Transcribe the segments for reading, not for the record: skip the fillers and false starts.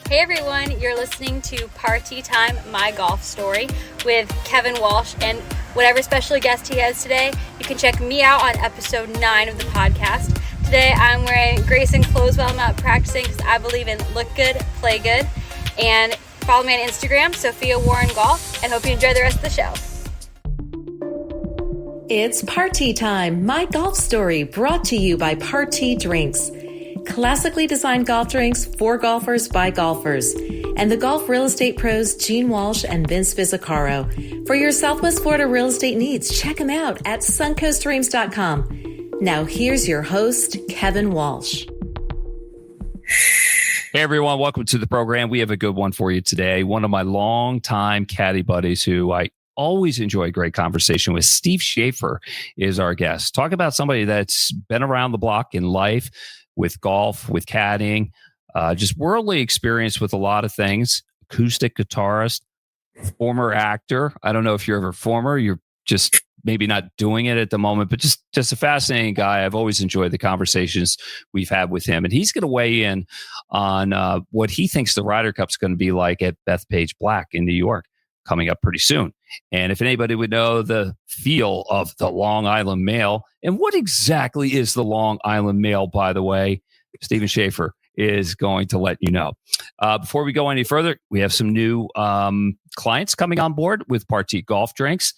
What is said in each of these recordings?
Hey everyone, you're listening to Party Time, My Golf Story with Kevin Walsh, and whatever special guest he has today, you can check me out on episode 9 of the podcast. Today I'm wearing Grayson clothes while I'm out practicing because I believe in look good, play good, and follow me on Instagram, Sophia Warren Golf, and hope you enjoy the rest of the show. It's Party Time, My Golf Story, brought to you by Party Drinks. Classically designed golf drinks for golfers by golfers. And the golf real estate pros Gene Walsh and Vince Vizzacaro. For your Southwest Florida real estate needs, check them out at suncoastdreams.com. Now here's your host, Kevin Walsh. Hey everyone, welcome to the program. We have a good one for you today. One of my longtime caddy buddies who I always enjoy a great conversation with, Steve Shaffer, is our guest. Talk about somebody that's been around the block in life, with golf, with caddying, just worldly experience with a lot of things. Acoustic guitarist, former actor. I don't know if you're ever former. You're just maybe not doing it at the moment, but just a fascinating guy. I've always enjoyed the conversations we've had with him. And he's going to weigh in on what he thinks the Ryder Cup's going to be like at Bethpage Black in New York, coming up pretty soon. And if anybody would know the feel of the Long Island Mail, and what exactly is the Long Island Mail, by the way, Stephen Shaffer is going to let you know. Before we go any further, we have some new clients coming on board with Party Golf Drinks.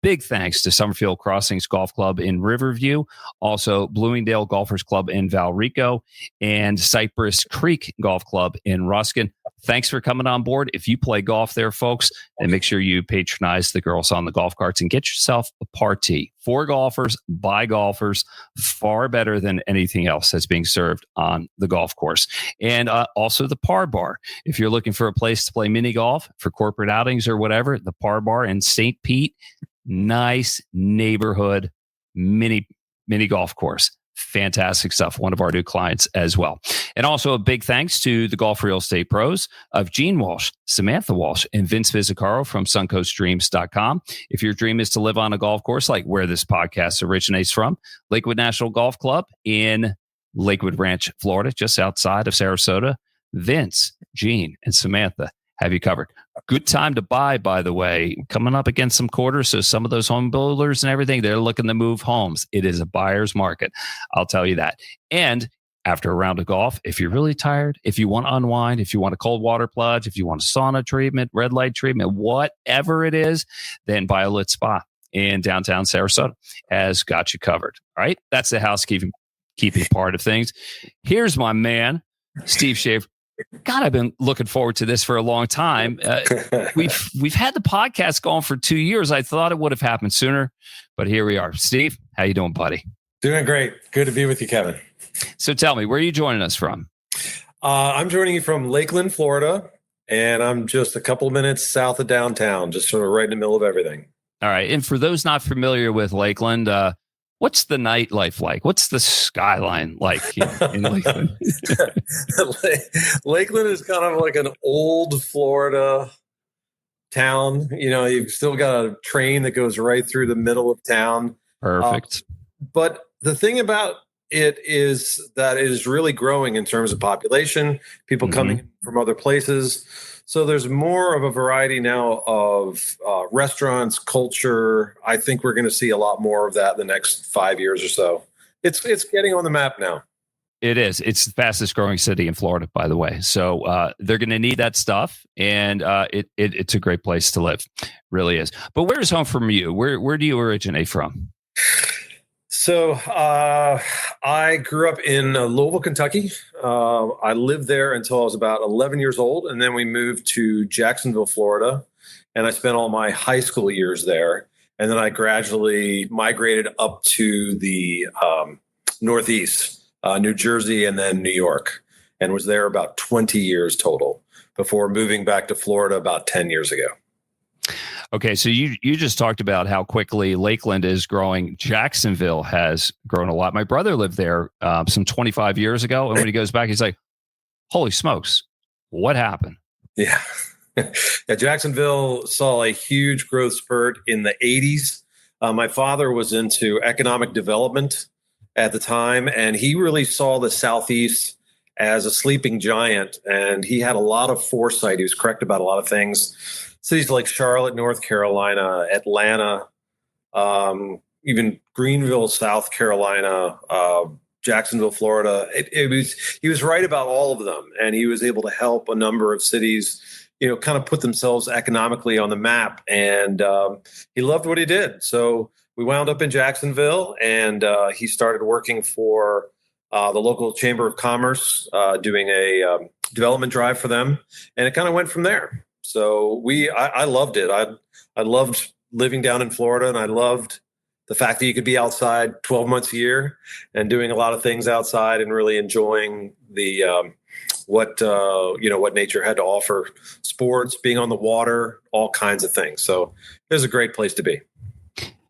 Big thanks to Summerfield Crossings Golf Club in Riverview, also Bloomingdale Golfers Club in Valrico, and Cypress Creek Golf Club in Ruskin. Thanks for coming on board. If you play golf there, folks, and make sure you patronize the girls on the golf carts and get yourself a party. For golfers, by golfers, far better than anything else that's being served on the golf course. And also the Par Bar. If you're looking for a place to play mini golf for corporate outings or whatever, the Par Bar in St. Pete, nice neighborhood mini golf course. Fantastic stuff. One of our new clients as well. And also a big thanks to the golf real estate pros of Gene Walsh, Samantha Walsh, and Vince Vizzacaro from suncoastdreams.com. If your dream is to live on a golf course like where this podcast originates from, Lakewood National Golf Club in Lakewood Ranch, Florida, just outside of Sarasota, Vince, Gene, and Samantha have you covered. Good time to buy, by the way, coming up against some quarters. So some of those home builders and everything, they're looking to move homes. It is a buyer's market. I'll tell you that. And after a round of golf, if you're really tired, if you want to unwind, if you want a cold water plunge, if you want a sauna treatment, red light treatment, whatever it is, then Violet Spa in downtown Sarasota has got you covered. All right. That's the housekeeping part of things. Here's my man, Steve Shaffer. God, I've been looking forward to this for a long time. We've had the podcast going for 2 years. I thought it would have happened sooner, but here we are. Steve, how you doing, buddy? Doing great. Good to be with you, Kevin. So tell me, where are you joining us from? I'm joining you from Lakeland, Florida, and I'm just a couple of minutes south of downtown, just sort of right in the middle of everything. All right. And for those not familiar with Lakeland, what's the nightlife like? What's the skyline like in Lakeland? Lakeland is kind of like an old Florida town. You know, you've still got a train that goes right through the middle of town. Perfect. But the thing about it is that it is really growing in terms of population, people coming in from other places. So there's more of a variety now of restaurants, culture. I think we're going to see a lot more of that in the next 5 years or so. It's getting on the map now. It is. It's the fastest growing city in Florida, by the way. So they're going to need that stuff, and it's a great place to live. Really is. But where is home from you? Where do you originate from? So I grew up in Louisville, Kentucky. I lived there until I was about 11 years old, and then we moved to Jacksonville, Florida, and I spent all my high school years there. And then I gradually migrated up to the Northeast, New Jersey, and then New York, and was there about 20 years total before moving back to Florida about 10 years ago. Okay, so you just talked about how quickly Lakeland is growing. Jacksonville has grown a lot. My brother lived there some 25 years ago, and when he goes back, he's like, holy smokes, what happened? Yeah. Yeah, Jacksonville saw a huge growth spurt in the 80s. My father was into economic development at the time, and he really saw the Southeast as a sleeping giant, and he had a lot of foresight. He was correct about a lot of things. Cities like Charlotte, North Carolina, Atlanta, even Greenville, South Carolina, Jacksonville, Florida. He was right about all of them, and he was able to help a number of cities, kind of put themselves economically on the map. And he loved what he did. So we wound up in Jacksonville, and he started working for the local Chamber of Commerce, doing a development drive for them, and it kind of went from there. So I loved it. I loved living down in Florida, and I loved the fact that you could be outside 12 months a year and doing a lot of things outside and really enjoying the what nature had to offer: sports, being on the water, all kinds of things. So it was a great place to be.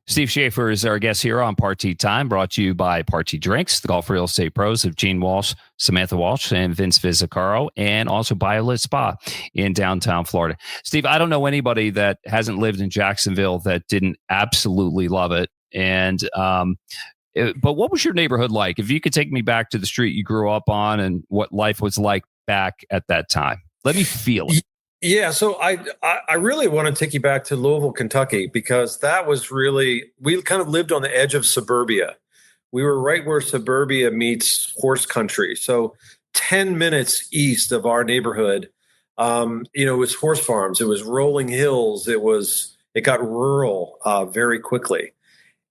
Steve Shaffer is our guest here on Party Time, brought to you by Party Drinks, the golf real estate pros of Gene Walsh, Samantha Walsh, and Vince Vizzacaro, and also BioLit Spa in downtown Florida. Steve, I don't know anybody that hasn't lived in Jacksonville that didn't absolutely love it. And but what was your neighborhood like? If you could take me back to the street you grew up on and what life was like back at that time, let me feel it. Yeah, so I really want to take you back to Louisville, Kentucky, because that was really, we kind of lived on the edge of suburbia. We were right where suburbia meets horse country. So 10 minutes east of our neighborhood, it was horse farms. It was rolling hills. It got rural very quickly.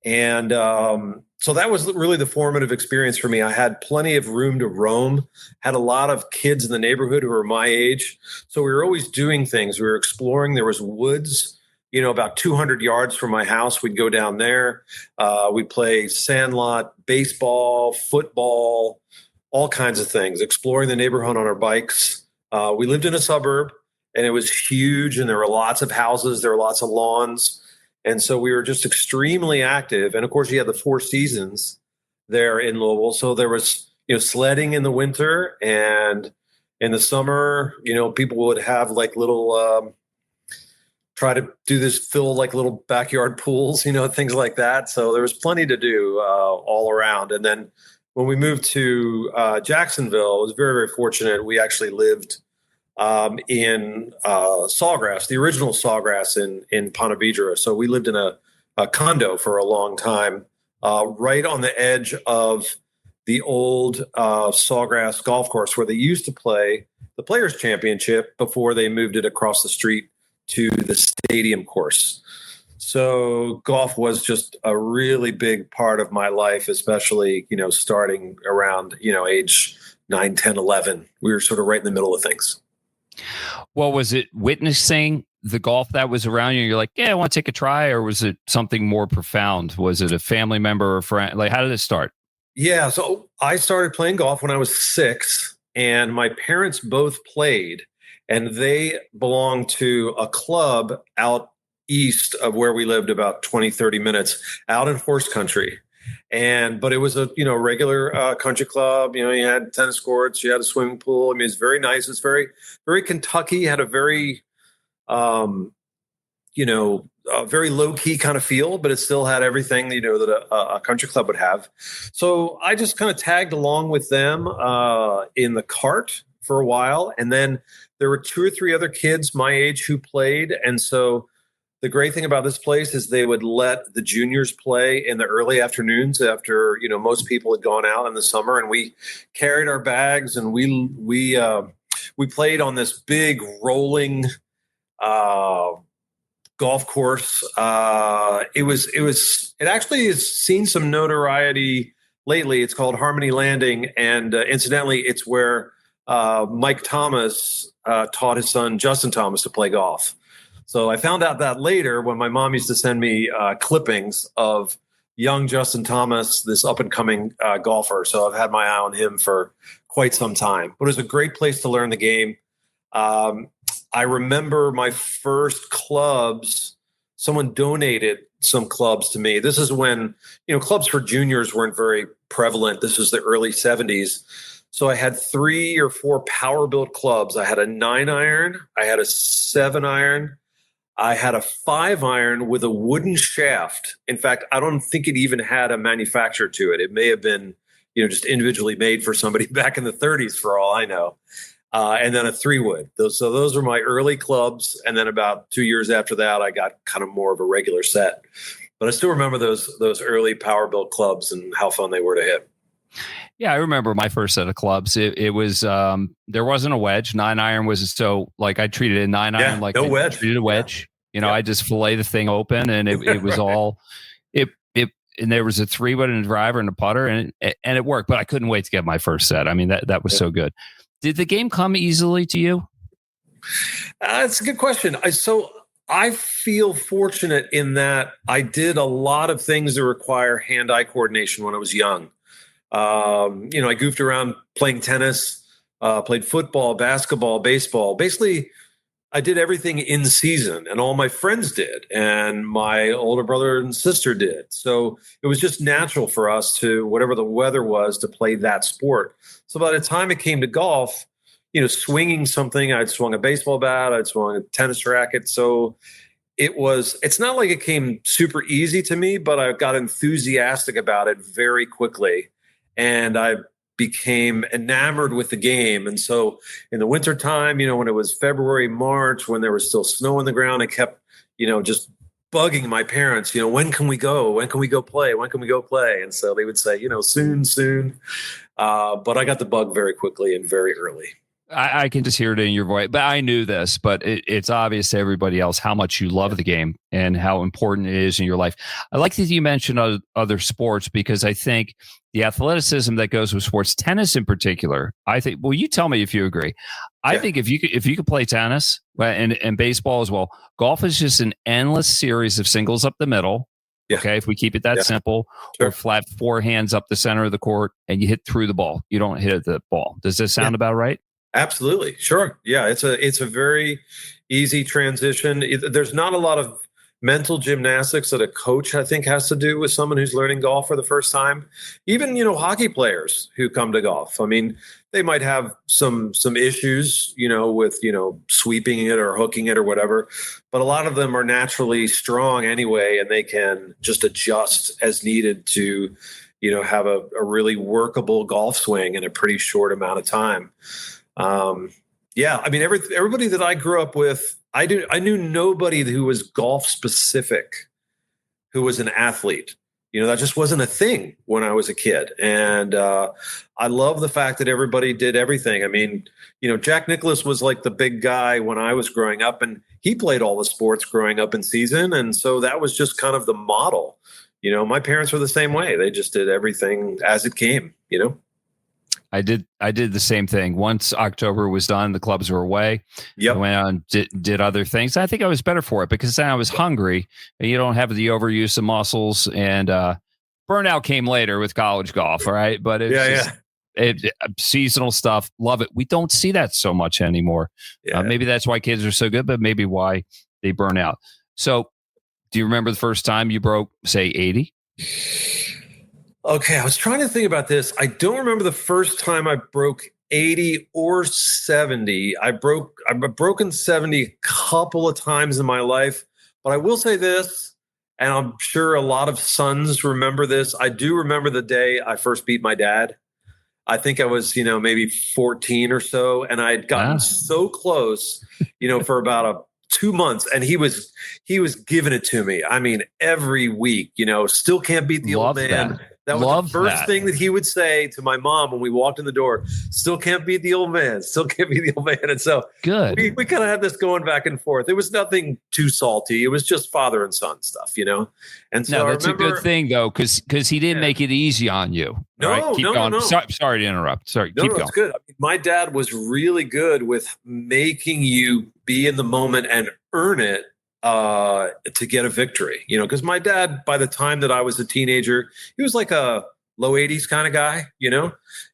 And so that was really the formative experience for me. I had plenty of room to roam, had a lot of kids in the neighborhood who were my age. So we were always doing things. We were exploring. There was woods, about 200 yards from my house. We'd go down there. We'd play sandlot, baseball, football, all kinds of things, exploring the neighborhood on our bikes. We lived in a suburb, and it was huge, and there were lots of houses. There were lots of lawns. And so we were just extremely active. And of course, you had the Four Seasons there in Louisville. So there was, sledding in the winter, and in the summer, people would have like little, try to do this, fill like little backyard pools, things like that. So there was plenty to do all around. And then when we moved to Jacksonville, I was very, very fortunate. We actually lived in Sawgrass, the original Sawgrass in Ponte Vedra. So we lived in a condo for a long time, right on the edge of the old Sawgrass golf course where they used to play the Players Championship before they moved it across the street to the stadium course. So golf was just a really big part of my life, especially, starting around, age 9, 10, 11. We were sort of right in the middle of things. Well, was it witnessing the golf that was around you? You're like, yeah, I want to take a try, or was it something more profound? Was it a family member or friend? Like, how did it start? Yeah, so I started playing golf when I was 6, and my parents both played, and they belonged to a club out east of where we lived, about 20, 30 minutes out in horse country. But it was a regular country club. You had tennis courts, you had a swimming pool. I mean, it's very nice. It's very, very Kentucky. Had a very very low key kind of feel, but it still had everything that a country club would have. So I just kind of tagged along with them in the cart for a while, and then there were 2 or 3 other kids my age who played, and so. The great thing about this place is they would let the juniors play in the early afternoons after, most people had gone out in the summer, and we carried our bags and we played on this big rolling golf course. It actually has seen some notoriety lately. It's called Harmony Landing. And incidentally, it's where Mike Thomas taught his son, Justin Thomas, to play golf. So I found out that later when my mom used to send me clippings of young Justin Thomas, this up-and-coming golfer. So I've had my eye on him for quite some time. But it was a great place to learn the game. I remember my first clubs, someone donated some clubs to me. This is when, clubs for juniors weren't very prevalent. This was the early 70s. So I had 3 or 4 power-built clubs. I had a 9-iron. I had a 7-iron. I had a 5-iron with a wooden shaft. In fact, I don't think it even had a manufacturer to it. It may have been, just individually made for somebody back in the 30s, for all I know. And then a 3-wood. Those were my early clubs. And then about 2 years after that, I got kind of more of a regular set. But I still remember those early power built clubs and how fun they were to hit. Yeah, I remember my first set of clubs. It was there wasn't a wedge. 9-iron was I treated a 9-iron like no I wedge. treated a wedge. I just fillet the thing open, and it was all it. And there was a 3-wood and a driver and a putter, and it worked. But I couldn't wait to get my first set. I mean, that was so good. Did the game come easily to you? That's a good question. I feel fortunate in that I did a lot of things that require hand-eye coordination when I was young. I goofed around playing tennis, played football, basketball, baseball. Basically, I did everything in season, and all my friends did, and my older brother and sister did. So it was just natural for us to, whatever the weather was, to play that sport. So by the time it came to golf, swinging something, I'd swung a baseball bat, I'd swung a tennis racket. So it's not like it came super easy to me, but I got enthusiastic about it very quickly. And I became enamored with the game. And so in the wintertime, when it was February, March, when there was still snow on the ground, I kept, just bugging my parents, when can we go? When can we go play? When can we go play? And so they would say, soon. But I got the bug very quickly and very early. I can just hear it in your voice, but I knew this, but it's obvious to everybody else how much you love the game and how important it is in your life. I like that you mentioned other sports, because I think the athleticism that goes with sports, tennis in particular, I think, well, you tell me if you agree. I think if you could play tennis and baseball as well, golf is just an endless series of singles up the middle. Yeah. Okay, if we keep it that simple, or flat forehands up the center of the court, and you hit through the ball. You don't hit the ball. Does this sound about right? Absolutely. Sure. Yeah. It's a very easy transition. There's not a lot of mental gymnastics that a coach, I think, has to do with someone who's learning golf for the first time. Even, hockey players who come to golf. I mean, they might have some issues, with, sweeping it or hooking it or whatever, but a lot of them are naturally strong anyway, and they can just adjust as needed to, have a really workable golf swing in a pretty short amount of time. I mean, everybody that I grew up with, I knew nobody who was golf specific, who was an athlete. That just wasn't a thing when I was a kid. And I love the fact that everybody did everything. I mean, Jack Nicklaus was like the big guy when I was growing up, and he played all the sports growing up in season. And so that was just kind of the model. My parents were the same way. They just did everything as it came, I did the same thing. Once October was done, the clubs were away. I went on, did other things. I think I was better for it, because then I was hungry, and you don't have the overuse of muscles, and burnout came later with college golf. All right. But it's seasonal stuff. Love it. We don't see that so much anymore. Maybe that's why kids are so good, but maybe why they burn out. So do you remember the first time you broke, say, 80? Okay, I was trying to think about this. I don't remember the first time I broke 80 or 70. I've broken 70 a couple of times in my life, but I will say this, and I'm sure a lot of sons remember this. I do remember the day I first beat my dad. I think I was, maybe 14 or so, and I had gotten so close, for about 2 months, and he was giving it to me. I mean, every week, still can't beat the old man. That was the first thing that he would say to my mom when we walked in the door. Still can't beat the old man. Still can't beat the old man. And so we kind of had this going back and forth. It was nothing too salty. It was just father and son stuff, And so that's a good thing, though, because he didn't make it easy on you. No, right? Keep going. No. Sorry to interrupt. Sorry, keep going. It's good. I mean, my dad was really good with making you be in the moment and earn it to get a victory, because my dad, by the time that I was a teenager, he was like a low 80s kind of guy,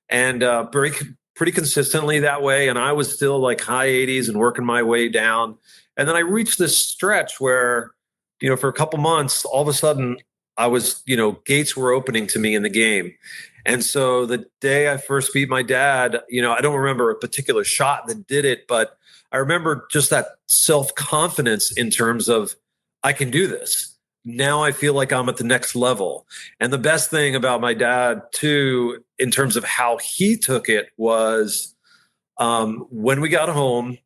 and pretty consistently that way. And I was still like high 80s and working my way down. And then I reached this stretch where, for a couple months, all of a sudden I was, gates were opening to me in the game. And so the day I first beat my dad, I don't remember a particular shot that did it, but I remember just that self-confidence in terms of, I can do this. now I feel like I'm at the next level. And the best thing about my dad too, in terms of how he took it, was when we got home,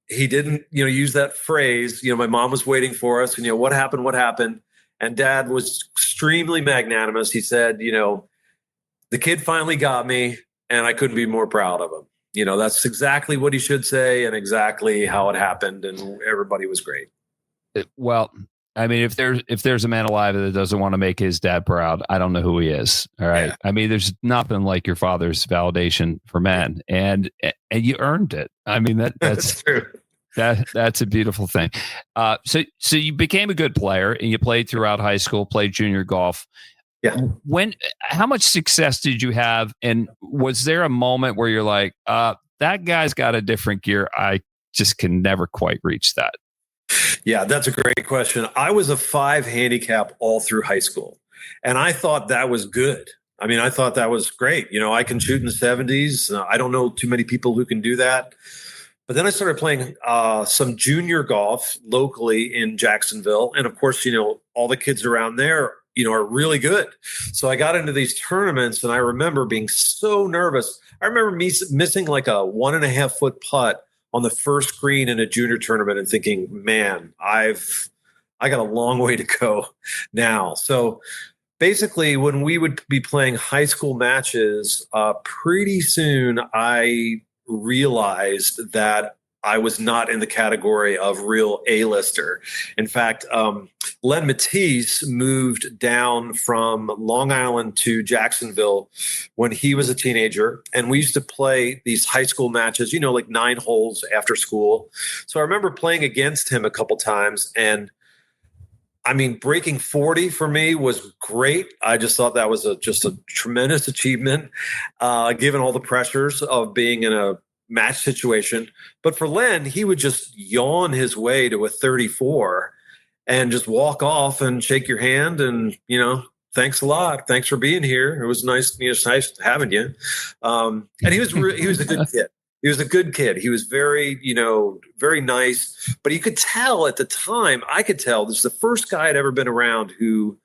he didn't, use that phrase, my mom was waiting for us and, what happened? What happened? And Dad was extremely magnanimous. He said, the kid finally got me and I couldn't be more proud of him. That's exactly what he should say and exactly how it happened. And everybody was great. Well, I mean, if there's a man alive that doesn't want to make his dad proud, I don't know who he is. All right. Yeah. I mean, there's nothing like your father's validation for men, and you earned it. I mean, that's true. That's a beautiful thing. So you became a good player and you played throughout high school, played junior golf. Yeah. How much success did you have? And was there a moment where you're like, that guy's got a different gear. I just can never quite reach that. Yeah, that's a great question. I was a 5 handicap all through high school, and I thought that was good. I mean, I thought that was great. I can shoot in the 70s. I don't know too many people who can do that. But then I started playing some junior golf locally in Jacksonville. And of course, all the kids around there, are really good. So I got into these tournaments and I remember being so nervous. I remember me missing like a 1.5 foot putt on the first green in a junior tournament and thinking, man, I got a long way to go now. So basically when we would be playing high school matches, pretty soon I realized that I was not in the category of real A-lister. In fact, Len Matisse moved down from Long Island to Jacksonville when he was a teenager. And we used to play these high school matches, like 9 holes after school. So I remember playing against him a couple times. And I mean, breaking 40 for me was great. I just thought that was just a tremendous achievement, given all the pressures of being in a match situation. But for Len, he would just yawn his way to a 34 and just walk off and shake your hand and, thanks a lot. Thanks for being here. It was nice, nice having you. And he was a good kid. He was a good kid. He was very, very nice, but you could tell at the time, I could tell this is the first guy I'd ever been around who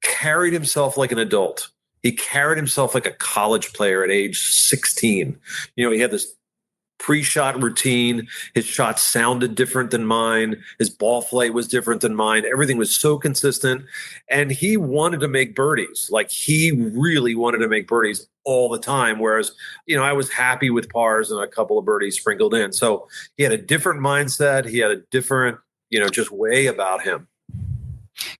carried himself like an adult. He carried himself like a college player at age 16. He had this pre-shot routine. His shots sounded different than mine. His ball flight was different than mine. Everything was so consistent. And he wanted to make birdies. Like, he really wanted to make birdies all the time. Whereas, I was happy with pars and a couple of birdies sprinkled in. So he had a different mindset. He had a different, just way about him.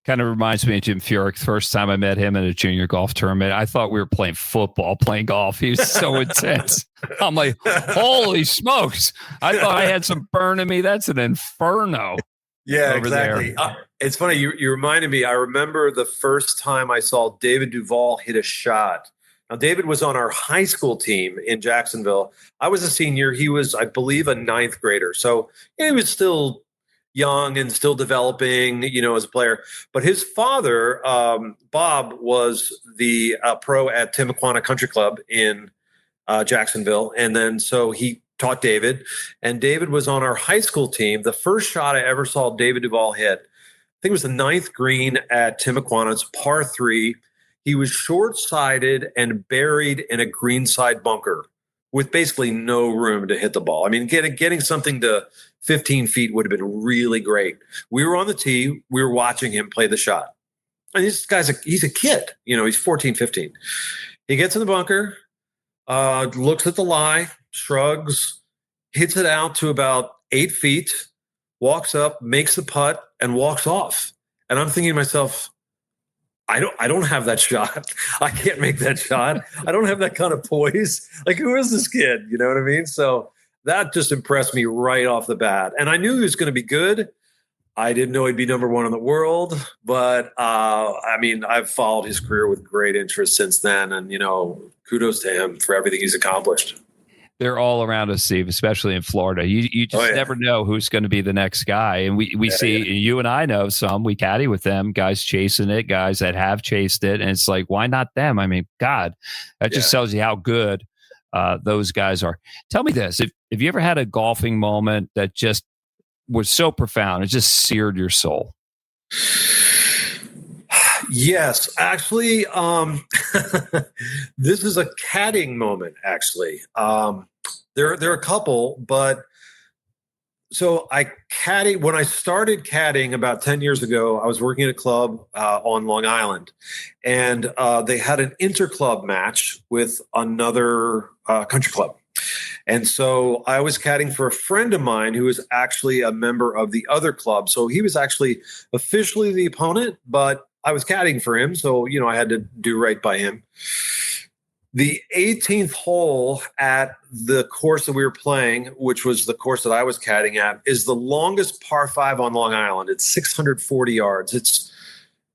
Kind of reminds me of Jim Furyk. First time I met him in a junior golf tournament, I thought we were playing football, playing golf. He was so intense. I'm like, holy smokes. I thought I had some burn in me. That's an inferno. Yeah, exactly. It's funny. You reminded me. I remember the first time I saw David Duval hit a shot. Now, David was on our high school team in Jacksonville. I was a senior. He was, I believe, a 9th grader. So he was still young and still developing, as a player. But his father, Bob, was the pro at Timuquana Country Club in Jacksonville. And then so he taught David. And David was on our high school team. The first shot I ever saw David Duval hit, I think it was the 9th green at Timuquana. It's par 3. He was short-sided and buried in a greenside bunker with basically no room to hit the ball. I mean, getting something to 15 feet would have been really great. We were on the tee. We were watching him play the shot. And this guy's he's a kid. He's 14, 15. He gets in the bunker, looks at the lie, shrugs, hits it out to about 8 feet, walks up, makes the putt, and walks off. And I'm thinking to myself, I don't have that shot. I can't make that shot. I don't have that kind of poise. Like, who is this kid? You know what I mean? So that just impressed me right off the bat. And I knew he was going to be good. I didn't know he'd be number 1 in the world. But, I've followed his career with great interest since then. And, kudos to him for everything he's accomplished. They're all around us, Steve, especially in Florida. You just never know who's going to be the next guy. And we see, you and I know some, we caddy with them, guys chasing it, guys that have chased it. And it's like, why not them? I mean, God, that just tells you how good those guys are. Tell me this, if you ever had a golfing moment that just was so profound, it just seared your soul? Yes, actually, this is a caddying moment. Actually, there are a couple, but so I caddy when I started caddying about 10 years ago. I was working at a club on Long Island, and they had an interclub match with another country club. And so I was caddying for a friend of mine who was actually a member of the other club. So he was actually officially the opponent, but I was caddying for him. So, I had to do right by him. The 18th hole at the course that we were playing, which was the course that I was caddying at, is the longest par 5 on Long Island. It's 640 yards.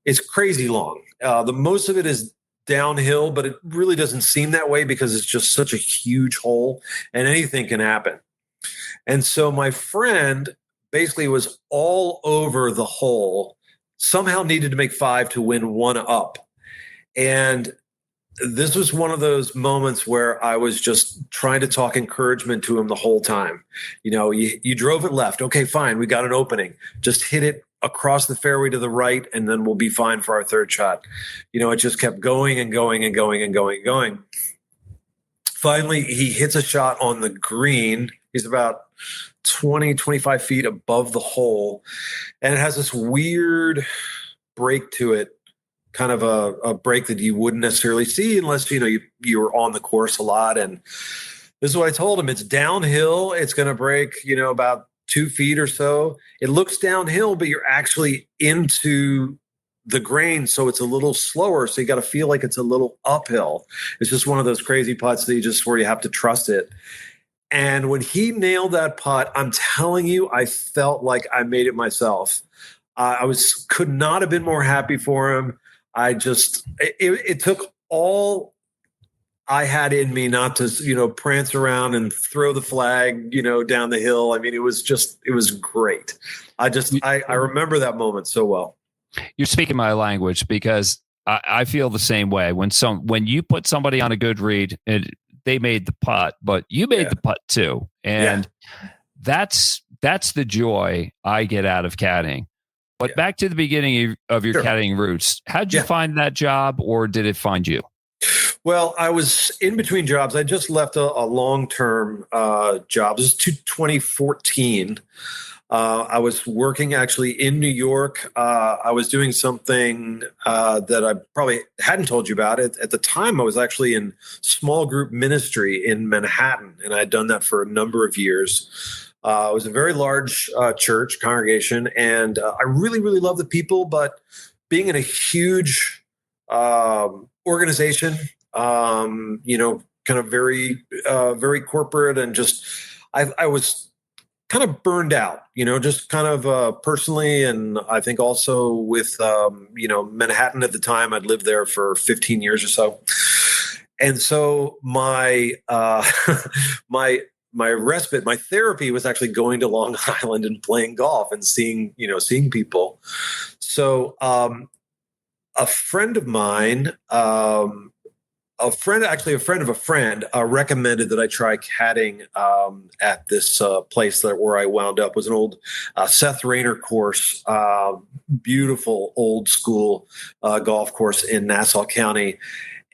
It's crazy long. The most of it is downhill, but it really doesn't seem that way because it's just such a huge hole and anything can happen. And so my friend basically was all over the hole, somehow needed to make 5 to win 1 up. And this was one of those moments where I was just trying to talk encouragement to him the whole time. You drove it left. Okay, fine. We got an opening. Just hit it across the fairway to the right, and then we'll be fine for our third shot. It just kept going and going and going and going and going. Finally, he hits a shot on the green. He's about 20, 25 feet above the hole, and it has this weird break to it, kind of a break that you wouldn't necessarily see unless, you were on the course a lot. And this is what I told him. It's downhill. It's going to break, about 2 feet or so. It looks downhill, but you're actually into the grain, so it's a little slower. So you got to feel like it's a little uphill. It's just one of those crazy putts that where you have to trust it. And when he nailed that putt, I'm telling you, I felt like I made it myself. Could not have been more happy for him. It took all I had in me not to, prance around and throw the flag, down the hill. I mean, it was great. I remember that moment so well. You're speaking my language because I feel the same way. When you put somebody on a good read, they made the putt, but you made the putt too. And that's the joy I get out of caddying. But back to the beginning of your caddying roots, how'd you find that job, or did it find you? Well, I was in between jobs. I just left a long-term job. This is 2014. I was working actually in New York. I was doing something that I probably hadn't told you about. At the time, I was actually in small group ministry in Manhattan, and I had done that for a number of years. It was a very large church congregation, and I really, really loved the people. But being in a huge organization, kind of very, very corporate, and just I was kind of burned out, just kind of personally, and I think also with Manhattan at the time. I'd lived there for 15 years or so, and so my my respite, my therapy was actually going to Long Island and playing golf and seeing people. So a friend of mine, a friend of a friend recommended that I try caddying at this place where I wound up. It was an old Seth Rayner course, beautiful old school golf course in Nassau County.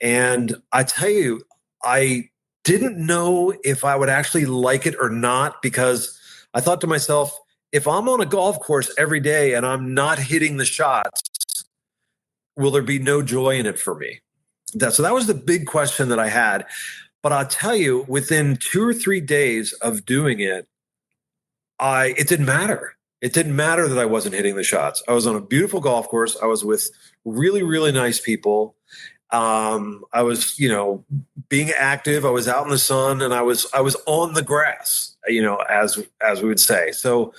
And I tell you, I didn't know if I would actually like it or not, because I thought to myself, if I'm on a golf course every day and I'm not hitting the shots, will there be no joy in it for me? So that was the big question that I had. But I'll tell you, within 2 or 3 days of doing it, it didn't matter. It didn't matter that I wasn't hitting the shots. I was on a beautiful golf course. I was with really, really nice people. I was, being active. I was out in the sun, and I was on the grass, as we would say. So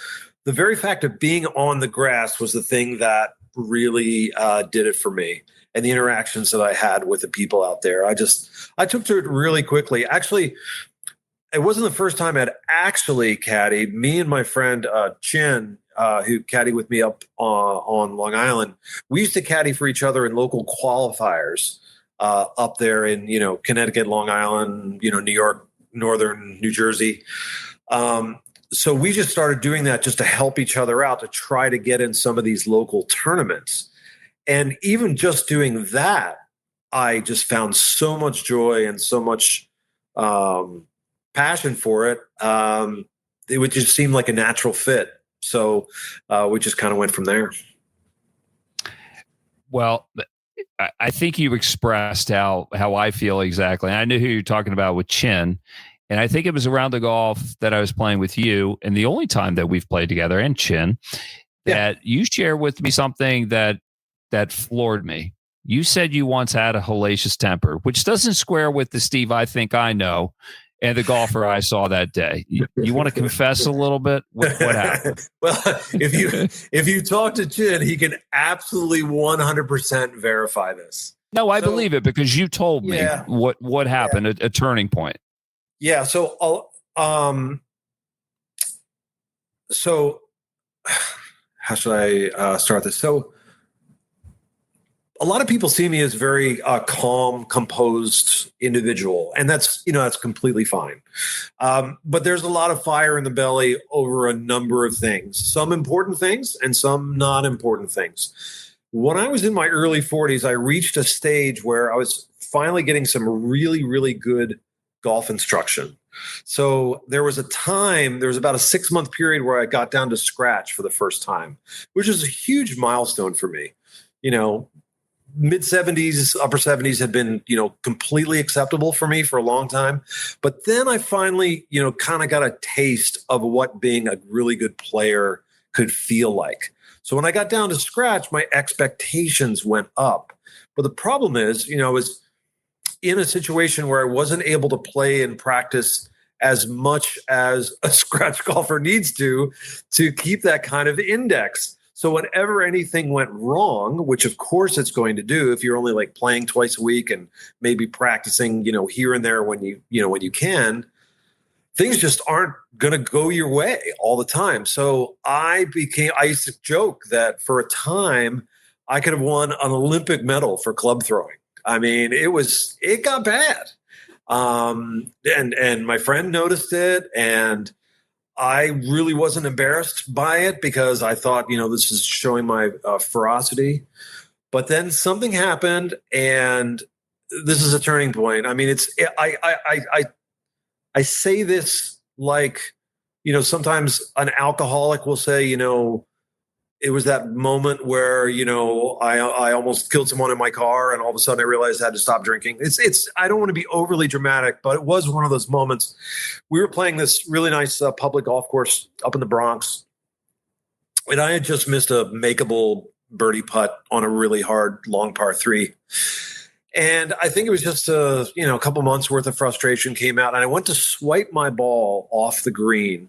the very fact of being on the grass was the thing that really did it for me. And the interactions that I had with the people out there, I took to it really quickly. Actually, it wasn't the first time I'd actually caddied. Me and my friend Chin, who caddied with me up on Long Island, we used to caddy for each other in local qualifiers up there in Connecticut, Long Island, New York, northern New Jersey. so we just started doing that just to help each other out, to try to get in some of these local tournaments. And even just doing that, I just found so much joy and so much passion for it. It would just seem like a natural fit. So we just kind of went from there. Well, I think you expressed how I feel exactly. I knew who you're talking about with Chin. And I think it was around the golf that I was playing with you, and the only time that we've played together, and Chin, that you shared with me something that floored me. You said you once had a hellacious temper, which doesn't square with the Steve I think I know and the golfer I saw that day. You want to confess a little bit? What happened? Well, if you talk to Chin, he can absolutely 100% verify this. No, I believe it, because you told me what happened, a turning point. Yeah. So how should I start this? So a lot of people see me as very calm, composed individual, and that's completely fine. But there's a lot of fire in the belly over a number of things, some important things and some not important things. When I was in my early 40s, I reached a stage where I was finally getting some really, really good golf instruction. So there was about a 6-month period where I got down to scratch for the first time, which is a huge milestone for me. Mid 70s, upper 70s had been, completely acceptable for me for a long time. But then I finally, kind of got a taste of what being a really good player could feel like. So when I got down to scratch, my expectations went up. But the problem is, I was in a situation where I wasn't able to play and practice as much as a scratch golfer needs to keep that kind of index. So whenever anything went wrong, which of course it's going to do if you're only like playing twice a week and maybe practicing, here and there when you can, things just aren't going to go your way all the time. So I used to joke that for a time I could have won an Olympic medal for club throwing. I mean, it got bad. And my friend noticed it, and I really wasn't embarrassed by it because I thought, this is showing my ferocity. But then something happened, and this is a turning point. I mean, I say this like, sometimes an alcoholic will say, it was that moment where, I almost killed someone in my car, and all of a sudden I realized I had to stop drinking. I don't want to be overly dramatic, but it was one of those moments. We were playing this really nice public golf course up in the Bronx, and I had just missed a makeable birdie putt on a really hard long par 3. And I think it was just a couple months worth of frustration came out, and I went to swipe my ball off the green.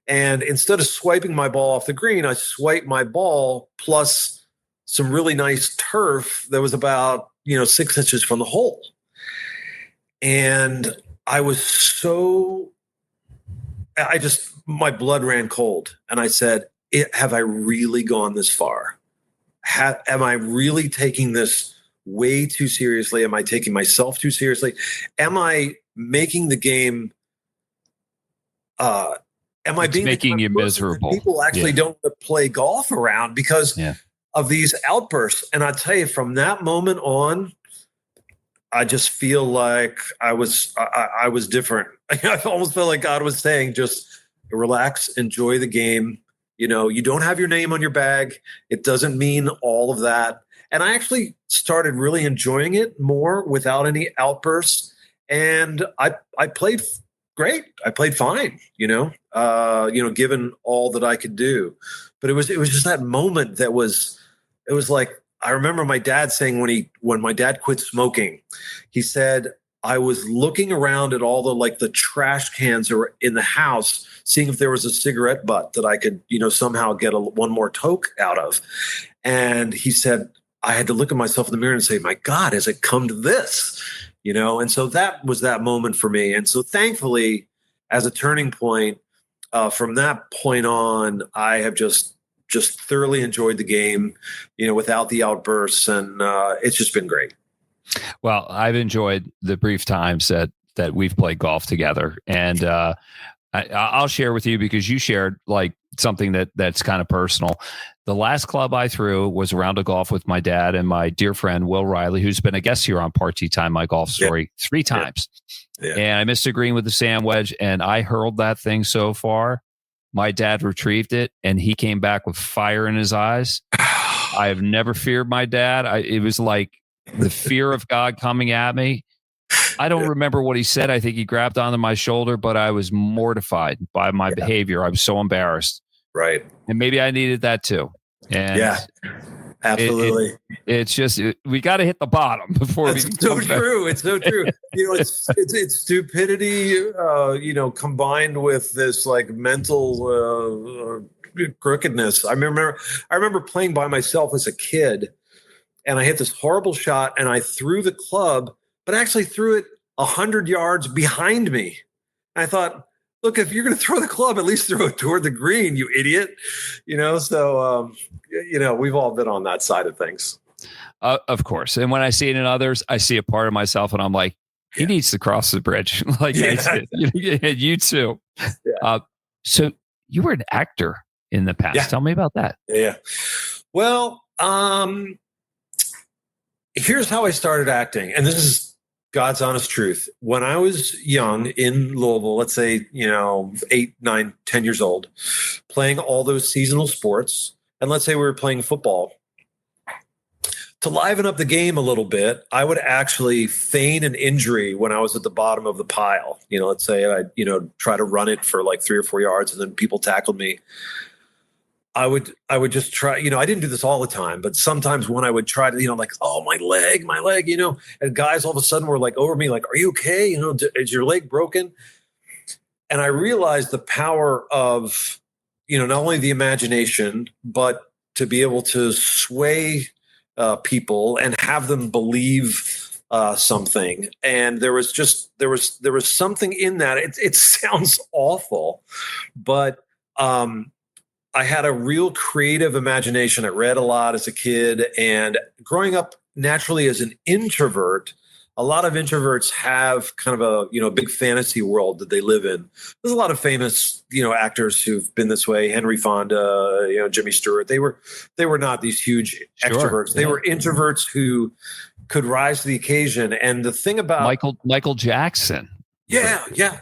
And instead of swiping my ball off the green, I swiped my ball plus some really nice turf that was about, 6 inches from the hole. And I was my blood ran cold. And I said, have I really gone this far? Am I really taking this way too seriously? Am I taking myself too seriously? Am I making the game am I being making you miserable? People actually don't play golf around because of these outbursts. And I tell you, from that moment on, I just feel like I was different. I almost felt like God was saying, just relax, enjoy the game. You don't have your name on your bag. It doesn't mean all of that. And I actually started really enjoying it more without any outbursts. And I played great. I played fine, given all that I could do. But it was just that moment it was like, I remember my dad saying when my dad quit smoking, he said, I was looking around at all the trash cans that were in the house, seeing if there was a cigarette butt that I could, somehow get one more toke out of. And he said, I had to look at myself in the mirror and say, my God, has it come to this? And so that was that moment for me. And so thankfully, as a turning point, from that point on, I have just thoroughly enjoyed the game, without the outbursts. And it's just been great. Well, I've enjoyed the brief times that we've played golf together. And I'll share with you because you shared like something that's kind of personal. The last club I threw was a round of golf with my dad and my dear friend Will Riley, who's been a guest here on Party Time, My Golf Story, 3 times. Yeah. And I missed a green with the sand wedge, and I hurled that thing so far. My dad retrieved it, and he came back with fire in his eyes. I have never feared my dad. It was like the fear of God coming at me. I don't remember what he said. I think he grabbed onto my shoulder, but I was mortified by my behavior. I was so embarrassed. Right. And maybe I needed that too. And absolutely. It's just, we got to hit the bottom before It's so true. It's so true. It's stupidity, combined with this like mental crookedness. I remember playing by myself as a kid, and I hit this horrible shot, and I threw the club, but actually threw it 100 yards behind me. And I thought, look, if you're going to throw the club, at least throw it toward the green, you idiot. So we've all been on that side of things. Of course. And when I see it in others, I see a part of myself and I'm like, he needs to cross the bridge. Like you too. Yeah. So you were an actor in the past. Yeah. Tell me about that. Yeah. Well, here's how I started acting. And this is God's honest truth. When I was young in Louisville, let's say, 8, 9, 10 years old, playing all those seasonal sports, and let's say we were playing football, to liven up the game a little bit, I would actually feign an injury when I was at the bottom of the pile. Let's say I, try to run it for like 3 or 4 yards and then people tackled me. I would just try, I didn't do this all the time, but sometimes when I would try to, like, oh, my leg, and guys all of a sudden were like over me, like, are you okay? Is your leg broken? And I realized the power of, not only the imagination, but to be able to sway people and have them believe something. And there was something in that. It sounds awful, but, I had a real creative imagination. I read a lot as a kid, and growing up naturally as an introvert, a lot of introverts have kind of a big fantasy world that they live in. There's a lot of famous actors who've been this way. Henry Fonda, Jimmy Stewart. They were not these huge extroverts. They were introverts who could rise to the occasion. And the thing about Michael Jackson,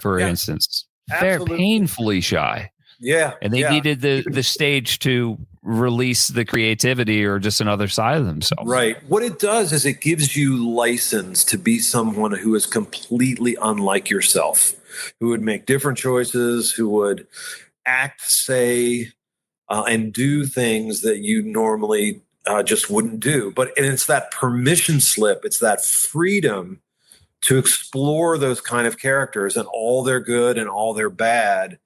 for instance, they're painfully shy. Yeah. And they needed the stage to release the creativity or just another side of themselves. Right. What it does is it gives you license to be someone who is completely unlike yourself, who would make different choices, who would act, say, and do things that you normally just wouldn't do. And it's that permission slip. It's that freedom to explore those kind of characters and all their good and all their bad,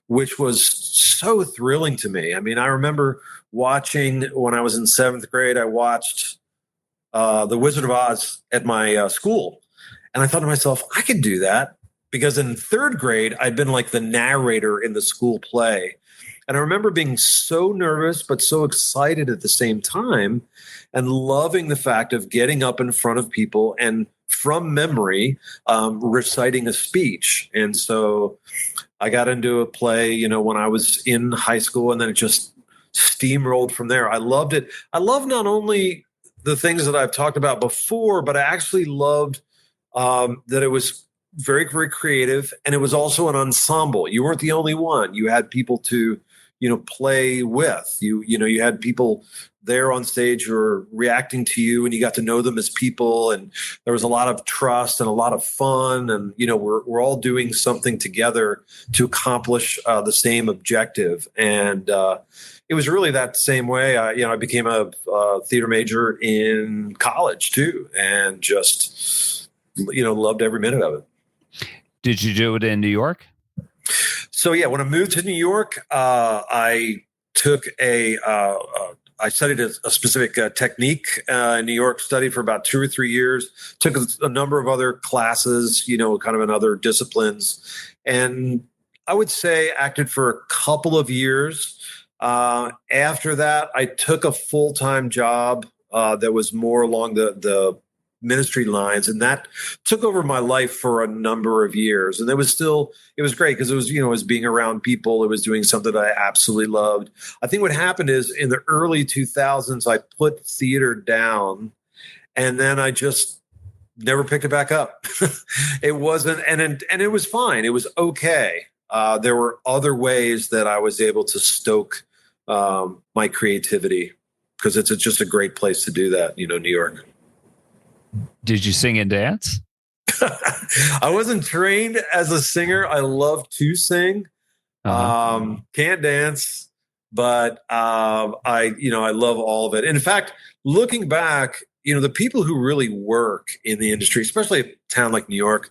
which was so thrilling to me. I mean, I remember watching when I was in 7th grade, I watched The Wizard of Oz at my school. And I thought to myself, I could do that, because in 3rd grade, I'd been like the narrator in the school play. And I remember being so nervous, but so excited at the same time, and loving the fact of getting up in front of people and from memory, reciting a speech. And so I got into a play, when I was in high school, and then it just steamrolled from there. I loved it. I love not only the things that I've talked about before, but I actually loved that it was very, very creative, and it was also an ensemble. You weren't the only one. You had people to, play with. You had people there on stage who were reacting to you, and you got to know them as people, and there was a lot of trust and a lot of fun, and we're all doing something together to accomplish the same objective. And it was really that same way. I became a theater major in college too, and just loved every minute of it. Did you do it in New York? So when I moved to New York, I took I studied a specific technique in New York, studied for about 2 or 3 years, took a number of other classes, kind of in other disciplines. And I would say acted for a couple of years. After that, I took a full-time job that was more along the ministry lines, and that took over my life for a number of years. And it was great because it was, it was being around people. It was doing something that I absolutely loved. I think what happened is in the early 2000s, I put theater down, and then I just never picked it back up. It wasn't, and it was fine. It was okay. There were other ways that I was able to stoke my creativity, because it's just a great place to do that, New York. Did you sing and dance? I wasn't trained as a singer. I love to sing. Can't dance, but I love all of it. In fact, looking back, the people who really work in the industry, especially a town like New York,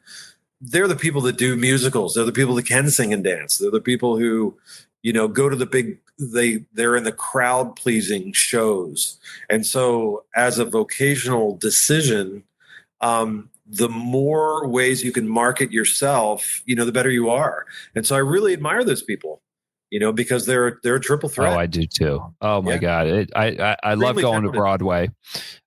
they're the people that do musicals. They're the people that can sing and dance. They're the people who, go to the big, they're in the crowd pleasing shows. And so as a vocational decision, the more ways you can market yourself, the better you are. And so I really admire those people, because they're a triple threat. Oh, I do too. Oh my God. I love going to Broadway.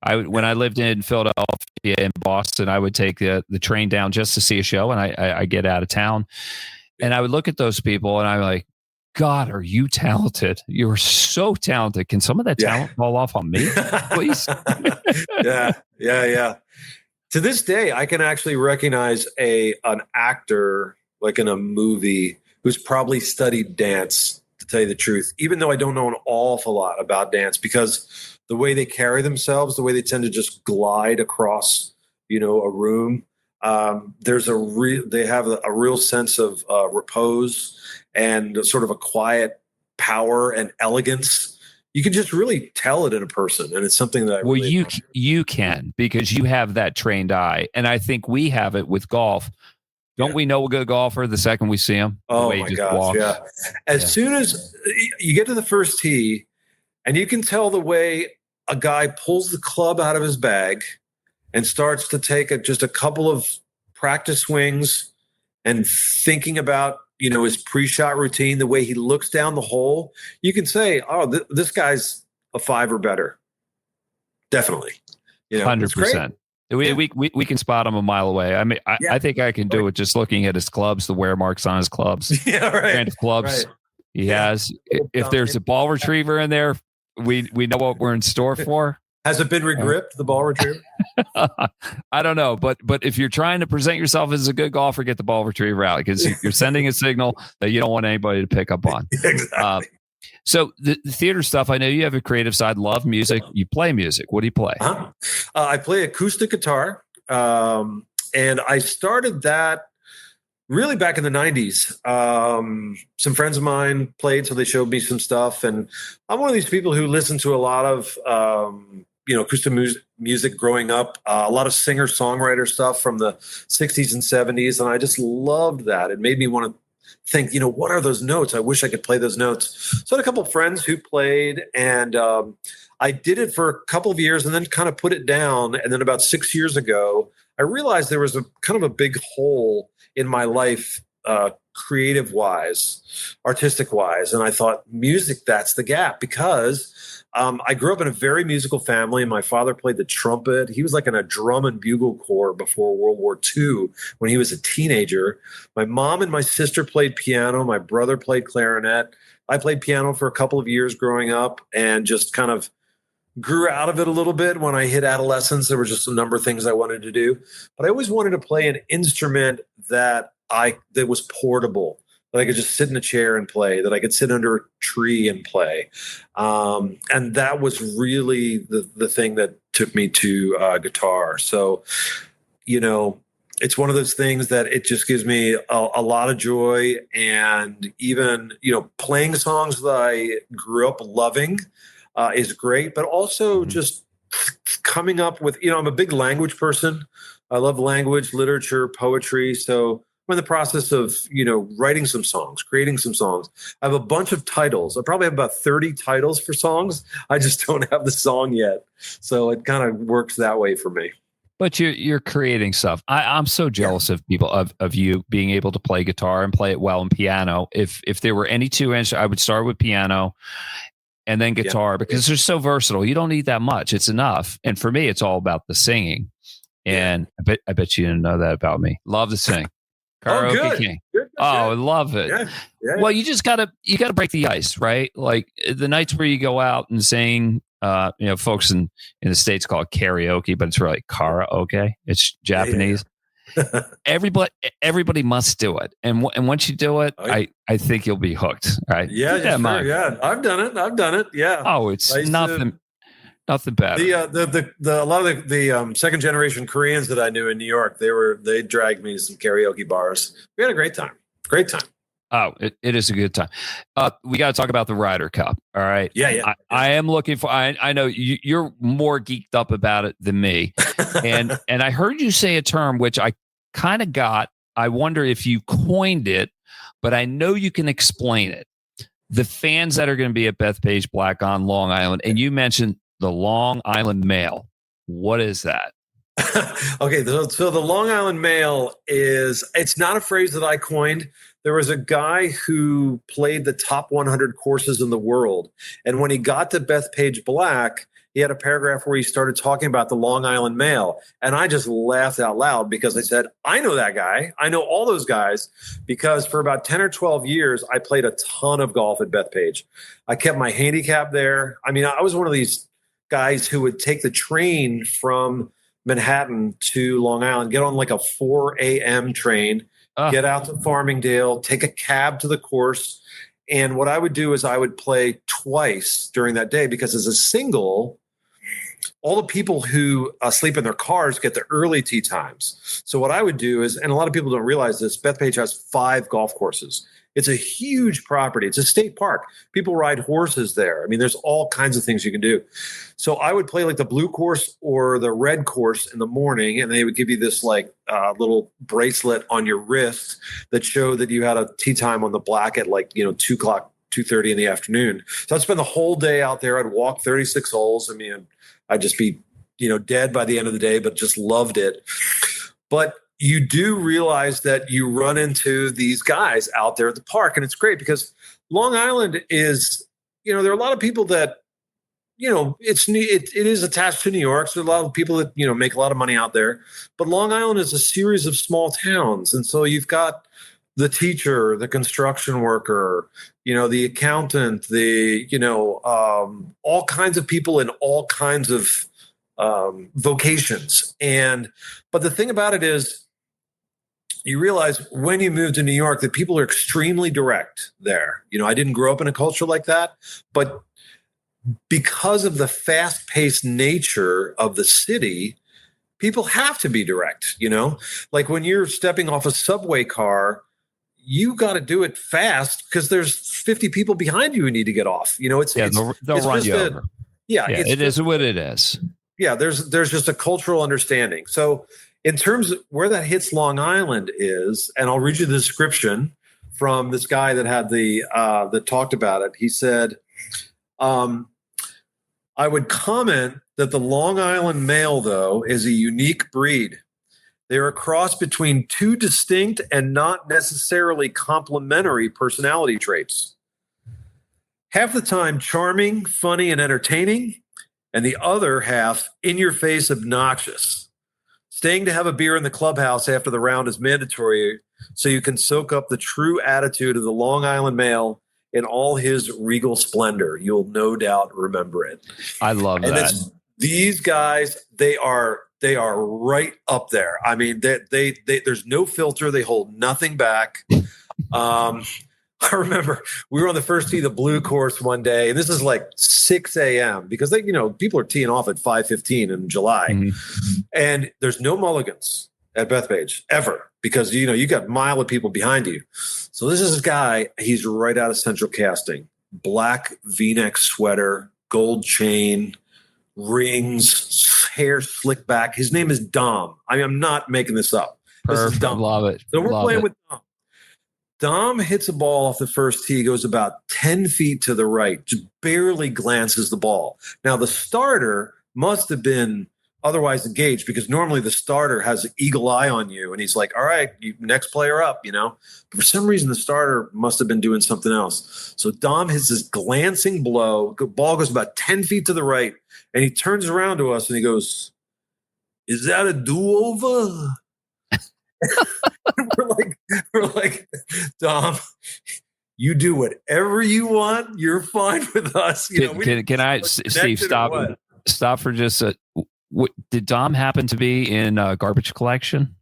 When I lived in Philadelphia and Boston, I would take the train down just to see a show, and I get out of town, and I would look at those people and I'm like, God, are you talented? You're so talented. Can some of that talent fall off on me, please? Yeah. To this day, I can actually recognize an actor, like in a movie, who's probably studied dance, to tell you the truth, even though I don't know an awful lot about dance, because the way they carry themselves, the way they tend to just glide across, a room, they have a real sense of repose and sort of a quiet power and elegance. You can just really tell it in a person, and it's something that you can, because you have that trained eye, and I think we have it with golf. Don't we know a good golfer the second we see him? Oh my gosh, yeah. As soon as you get to the first tee, and you can tell the way a guy pulls the club out of his bag and starts to take just a couple of practice swings and thinking about, his pre-shot routine, the way he looks down the hole, you can say, oh, this guy's a 5 or better. Definitely. 100%. We can spot him a mile away. I mean, I think I can do it just looking at his clubs, the wear marks on his clubs, kind of clubs he has. If there's a ball retriever in there, we know what we're in store for. Has it been regripped, the ball retriever? I don't know, but if you're trying to present yourself as a good golfer, get the ball retriever out, because you're sending a signal that you don't want anybody to pick up on. Exactly. So the theater stuff, I know you have a creative side, love music. You play music. What do you play? I play acoustic guitar, and I started that really back in the 90s. Some friends of mine played, so they showed me some stuff, and I'm one of these people who listen to a lot of acoustic music growing up, a lot of singer-songwriter stuff from the 60s and 70s, and I just loved that. It made me want to think, what are those notes? I wish I could play those notes. So I had a couple of friends who played, and I did it for a couple of years and then kind of put it down. And then about 6 years ago, I realized there was a kind of a big hole in my life, creative wise, artistic wise. And I thought, music, that's the gap, because I grew up in a very musical family. My father played the trumpet. He was like in a drum and bugle corps before World War II when he was a teenager. My mom and my sister played piano. My brother played clarinet. I played piano for a couple of years growing up, and just kind of grew out of it a little bit. When I hit adolescence, there were just a number of things I wanted to do, but I always wanted to play an instrument that was portable, that I could just sit in a chair and play, that I could sit under a tree and play. And that was really the thing that took me to guitar. So, it's one of those things that it just gives me a lot of joy. And even, playing songs that I grew up loving is great, but also just coming up with, I'm a big language person. I love language, literature, poetry. So I'm in the process of, writing some songs, creating some songs. I have a bunch of titles. I probably have about 30 titles for songs. I just don't have the song yet. So it kind of works that way for me. But you're creating stuff. I'm so jealous of people, of you being able to play guitar and play it well, and piano. If there were any two instruments, I would start with piano and then guitar, because they're so versatile. You don't need that much. It's enough. And for me, it's all about the singing. And I bet you didn't know that about me. Love to sing. Karaoke good. king. Good. Oh, I love it. Yeah. Well, you gotta break the ice, right? Like the nights where you go out and sing, folks in the States call it karaoke, but it's really karaoke. It's Japanese. Yeah. Everybody must do it. And once you do it, I think you'll be hooked. Right? Yeah. Yeah. I've done it. Yeah. Oh, it's nothing better. A lot of the second generation Koreans that I knew in New York, they dragged me to some karaoke bars. We had a great time. Oh, it is a good time. We got to talk about the Ryder Cup. All right. Yeah. I am looking for. I know you're more geeked up about it than me, and I heard you say a term which I kind of got. I wonder if you coined it, but I know you can explain it. The fans that are going to be at Bethpage Black on Long Island, and you mentioned the Long Island Mail. What is that? Okay, so the Long Island Mail it's not a phrase that I coined. There was a guy who played the top 100 courses in the world. And when he got to Bethpage Black, he had a paragraph where he started talking about the Long Island Mail. And I just laughed out loud because I said, I know that guy. I know all those guys because for about 10 or 12 years, I played a ton of golf at Bethpage. I kept my handicap there. I mean, I was one of these guys who would take the train from Manhattan to Long Island, get on like a 4 a.m. train, get out to Farmingdale, take a cab to the course. And what I would do is I would play twice during that day because as a single, all the people who sleep in their cars get the early tee times. So what I would do is, and a lot of people don't realize this, Bethpage has 5 golf courses. It's a huge property. It's a state park. People ride horses there. I mean, there's all kinds of things you can do. So I would play like the blue course or the red course in the morning, and they would give you this like little bracelet on your wrist that showed that you had a tee time on the black at like, 2:30 in the afternoon. So I'd spend the whole day out there. I'd walk 36 holes. I mean, I'd just be, dead by the end of the day, but just loved it. But you do realize that you run into these guys out there at the park, and it's great because Long Island is, there are a lot of people that, it is attached to New York. So there are a lot of people that, make a lot of money out there, but Long Island is a series of small towns. And so you've got the teacher, the construction worker, the accountant, all kinds of people in all kinds of vocations. But the thing about it is, you realize when you move to New York that people are extremely direct there. I didn't grow up in a culture like that, but because of the fast-paced nature of the city, people have to be direct, Like when you're stepping off a subway car, you got to do it fast because there's 50 people behind you who need to get off. They'll run you over. It is what it is. Yeah, there's just a cultural understanding. So in terms of where that hits Long Island is, and I'll read you the description from this guy that had that talked about it. He said, I would comment that the Long Island Mail, though, is a unique breed. They're a cross between 2 distinct and not necessarily complementary personality traits. Half the time charming, funny, and entertaining, and the other half in-your-face obnoxious. Staying to have a beer in the clubhouse after the round is mandatory so you can soak up the true attitude of the Long Island Mail in all his regal splendor. You'll no doubt remember it. I love that. These guys, they are right up there. I mean, they there's no filter. They hold nothing back. I remember we were on the first tee of the blue course one day, and this is like 6 a.m. because people are teeing off at 5:15 in July, and there's no mulligans at Bethpage ever because you got a mile of people behind you. So this is a guy. He's right out of Central Casting, black V-neck sweater, gold chain, rings, hair slicked back. His name is Dom. I mean, I'm not making this up. This is Dom. Love it. So we're playing with Dom. Dom hits a ball off the first tee, goes about 10 feet to the right, just barely glances the ball. Now, the starter must have been otherwise engaged because normally the starter has an eagle eye on you, and he's like, all right, next player up, But for some reason, the starter must have been doing something else. So Dom hits this glancing blow. The ball goes about 10 feet to the right, and he turns around to us, and he goes, is that a do-over? we're like, Dom, you do whatever you want. You're fine with us. Can I, Steve, stop for just a. Did Dom happen to be in garbage collection?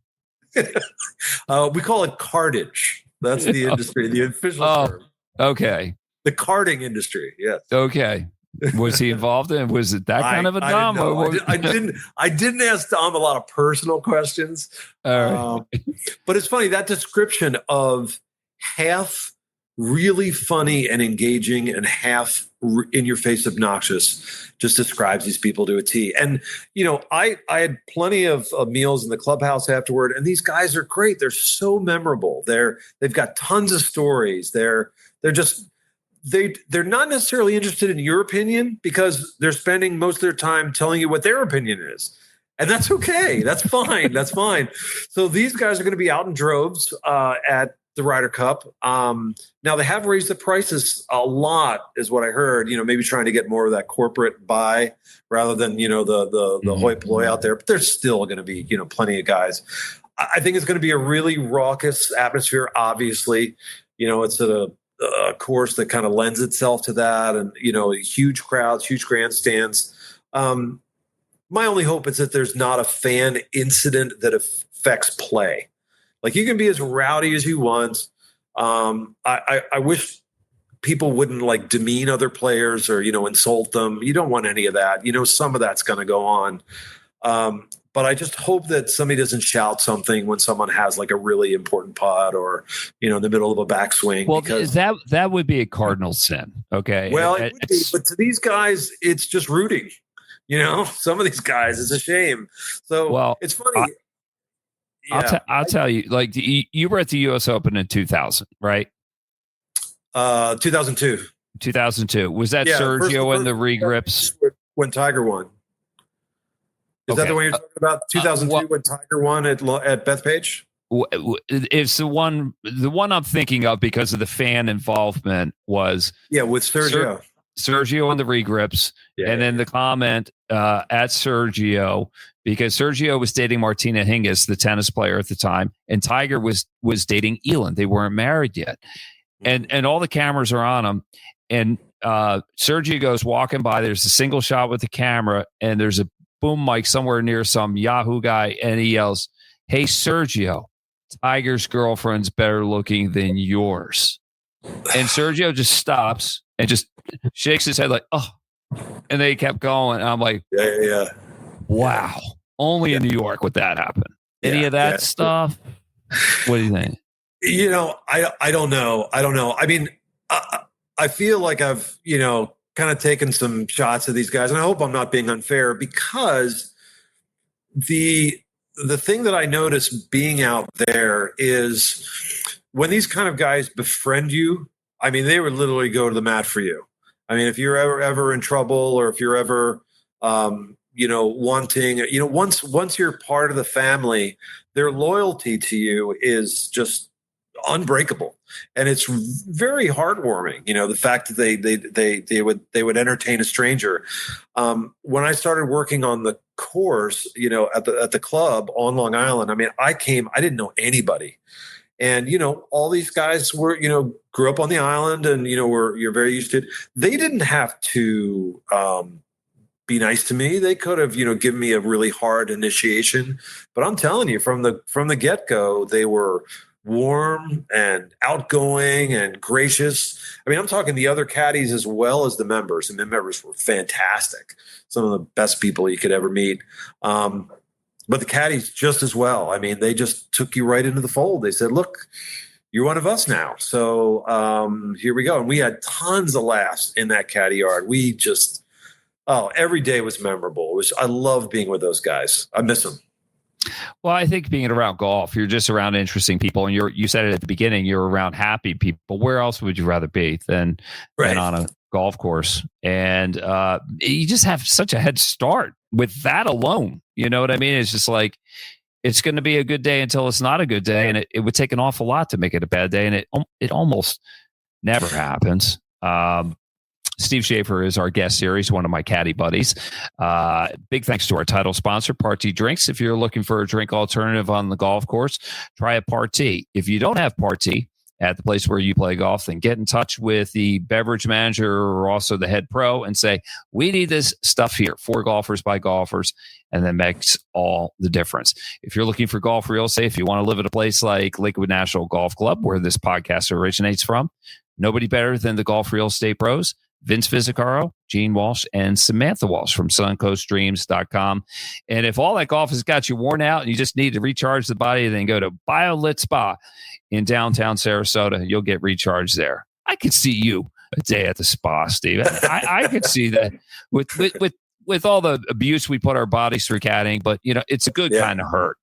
We call it cartage. That's the industry, the official term. Okay. The carding industry. Yes. Okay. Was he involved in? Was it that kind of a Dom? I didn't ask Dom a lot of personal questions. But it's funny, that description of half really funny and engaging and half in your face obnoxious just describes these people to a T. And, I had plenty of meals in the clubhouse afterward, and these guys are great. They're so memorable. They've got tons of stories. They're not necessarily interested in your opinion because they're spending most of their time telling you what their opinion is. And that's okay. That's fine. That's fine. So these guys are going to be out in droves at the Ryder Cup. Now they have raised the prices a lot, is what I heard. Maybe trying to get more of that corporate buy rather than the hoi polloi out there. But there's still going to be plenty of guys. I think it's going to be a really raucous atmosphere. Obviously, it's a course that kind of lends itself to that, and huge crowds, huge grandstands. My only hope is that there's not a fan incident that affects play. Like, you can be as rowdy as you want. I wish people wouldn't demean other players or, insult them. You don't want any of that. Some of that's going to go on. But I just hope that somebody doesn't shout something when someone has a really important putt or, in the middle of a backswing. Well, because that would be a cardinal sin. Okay. Well, it would be, but to these guys, it's just rooting. Some of these guys, it's a shame. So it's funny. I'll tell you, you were at the U.S. Open in 2000, right? 2002. 2002. Was that Sergio and the regrips? When Tiger won. Is that the one you're talking about? 2002 when Tiger won at Bethpage? It's the one I'm thinking of because of the fan involvement was with Sergio. Sergio and the regrips, and then the comment at Sergio, because Sergio was dating Martina Hingis, the tennis player at the time, and Tiger was dating Elin. They weren't married yet, and all the cameras are on them, and Sergio goes walking by. There's a single shot with the camera, and there's a boom mic somewhere near some Yahoo guy, and he yells, "Hey Sergio, Tiger's girlfriend's better looking than yours." And Sergio just stops and just shakes his head like, "Oh," and they kept going. And I'm like, wow, only in New York would that happen. Any of that stuff? What do you think? I don't know. I mean, I feel like I've, kind of taken some shots at these guys, and I hope I'm not being unfair, because the thing that I notice being out there is when these kind of guys befriend you, I mean, they would literally go to the mat for you. I mean, if you're ever in trouble, or if you're ever, wanting, once you're part of the family, their loyalty to you is just unbreakable. And it's very heartwarming, the fact that they would entertain a stranger. When I started working on the course, at the club on Long Island, I mean, I didn't know anybody. And, all these guys were, grew up on the island, and, you're very used to it. They didn't have to be nice to me. They could have, given me a really hard initiation. But I'm telling you, from the get-go, they were warm and outgoing and gracious. I mean, I'm talking the other caddies as well as the members, and the members were fantastic. Some of the best people you could ever meet. But the caddies just as well. I mean, they just took you right into the fold. They said, "Look, you're one of us now." So here we go. And we had tons of laughs in that caddy yard. We just, every day was memorable. I love being with those guys. I miss them. Well, I think being around golf, you're just around interesting people, and you said it at the beginning, you're around happy people. Where else would you rather be than on a golf course? And you just have such a head start with that alone. You know what I mean? It's just like, it's going to be a good day until it's not a good day, and it would take an awful lot to make it a bad day, and it almost never happens. Steve Shaffer is our guest here. He's one of my caddy buddies. Big thanks to our title sponsor, Party Drinks. If you're looking for a drink alternative on the golf course, try a Party. If you don't have Party at the place where you play golf, then get in touch with the beverage manager or also the head pro and say, we need this stuff here for golfers by golfers, and that makes all the difference. If you're looking for golf real estate, if you want to live at a place like Lakewood National Golf Club, where this podcast originates from, nobody better than the golf real estate pros, Vince Fizzicaro, Gene Walsh, and Samantha Walsh from suncoastdreams.com. And if all that golf has got you worn out and you just need to recharge the body, then go to BioLit Spa in downtown Sarasota. You'll get recharged there. I could see you a day at the spa, Steve. I could see that with all the abuse we put our bodies through caddying, but it's a good kind of hurt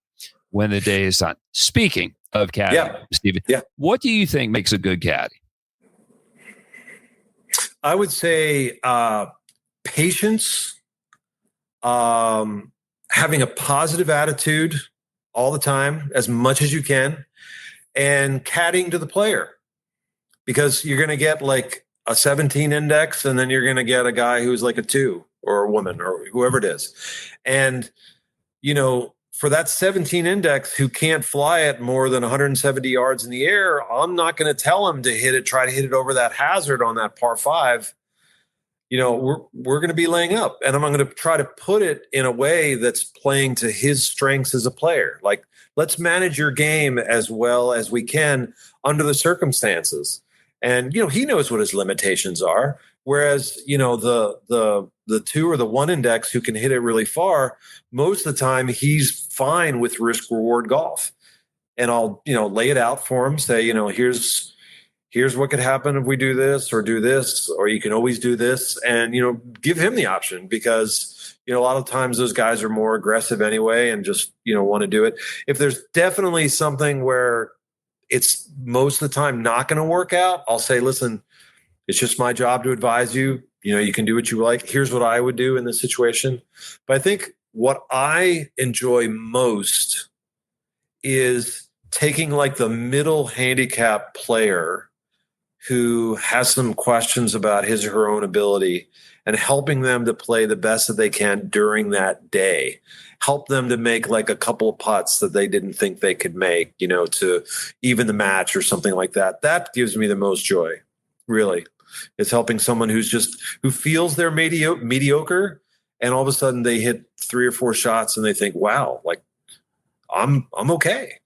when the day is done. Speaking of caddying, Steven, what do you think makes a good caddy? I would say patience, having a positive attitude all the time, as much as you can, and caddying to the player, because you're going to get like a 17 index, and then you're going to get a guy who's like a 2, or a woman, or whoever it is. And, for that 17 index who can't fly it more than 170 yards in the air, I'm not going to tell him to try to hit it over that hazard on that par 5. We're going to be laying up, and I'm going to try to put it in a way that's playing to his strengths as a player. Like, let's manage your game as well as we can under the circumstances. And, he knows what his limitations are. Whereas, the 2 or the 1 index who can hit it really far, most of the time he's fine with risk reward golf. And I'll, lay it out for him, say, here's what could happen if we do this, or you can always do this, and, give him the option, because, a lot of times those guys are more aggressive anyway and just, want to do it. If there's definitely something where it's most of the time not going to work out, I'll say, listen, it's just my job to advise you. You can do what you like. Here's what I would do in this situation. But I think what I enjoy most is taking like the middle handicap player who has some questions about his or her own ability and helping them to play the best that they can during that day. Help them to make like a couple of putts that they didn't think they could make, to even the match or something like that. That gives me the most joy, really. It's helping someone who feels they're mediocre, and all of a sudden they hit 3 or 4 shots and they think, wow, like I'm okay.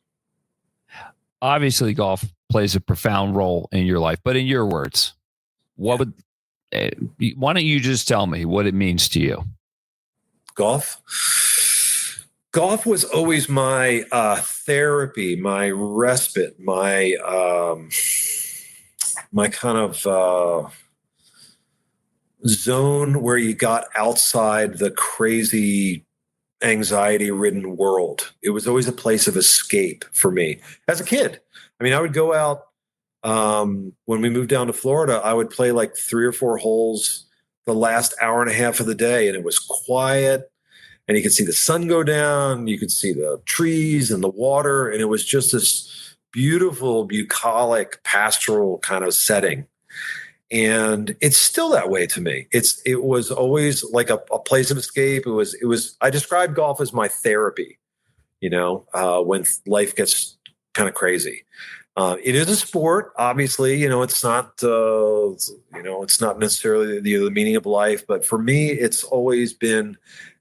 Obviously, golf plays a profound role in your life, but in your words, why don't you just tell me what it means to you? Golf was always my therapy, my respite, my kind of zone where you got outside the crazy anxiety-ridden world. It was always a place of escape for me as a kid. I mean, I would go out when we moved down to Florida. I would play like 3 or 4 holes the last hour and a half of the day, and it was quiet, and you could see the sun go down, you could see the trees and the water, and it was just this beautiful, bucolic, pastoral kind of setting. And it's still that way to me. It was always like a place of escape. It was, I described golf as my therapy, when life gets kind of crazy. It is a sport, obviously, it's not, it's not necessarily the meaning of life, but for me, it's always been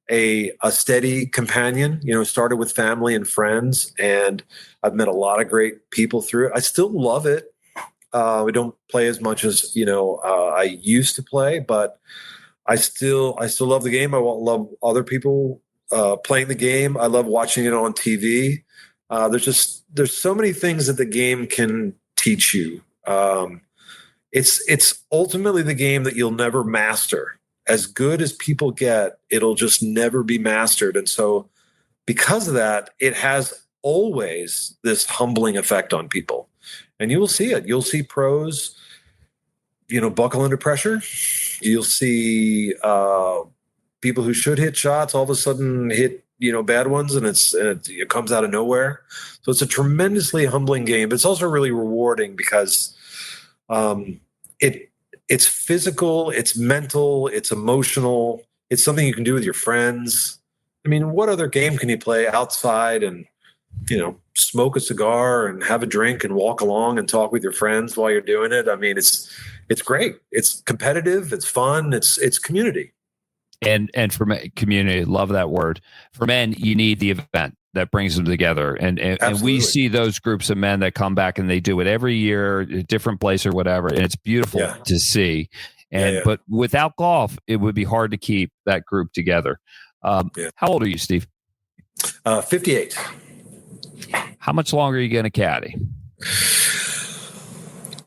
a steady companion. Started with family and friends, and I've met a lot of great people through it. I still love it. We don't play as much as I used to play, but I still love the game. I love other people playing the game. I love watching it on TV. There's so many things that the game can teach you. It's ultimately the game that you'll never master. As good as people get, it'll just never be mastered. And so because of that, it has always this humbling effect on people. And you will see it. You'll see pros, buckle under pressure. You'll see people who should hit shots all of a sudden hit, bad ones, and it comes out of nowhere. So it's a tremendously humbling game, but it's also really rewarding because it's physical, it's mental, it's emotional. It's something you can do with your friends. I mean, what other game can you play outside and, smoke a cigar and have a drink and walk along and talk with your friends while you're doing it? I mean, it's great. It's competitive. It's fun. It's community. And for community, love that word. For men, you need the event that brings them together. And we see those groups of men that come back and they do it every year, a different place or whatever. And it's beautiful to see. But without golf, it would be hard to keep that group together. How old are you, Steve? 58. How much longer are you going to caddy?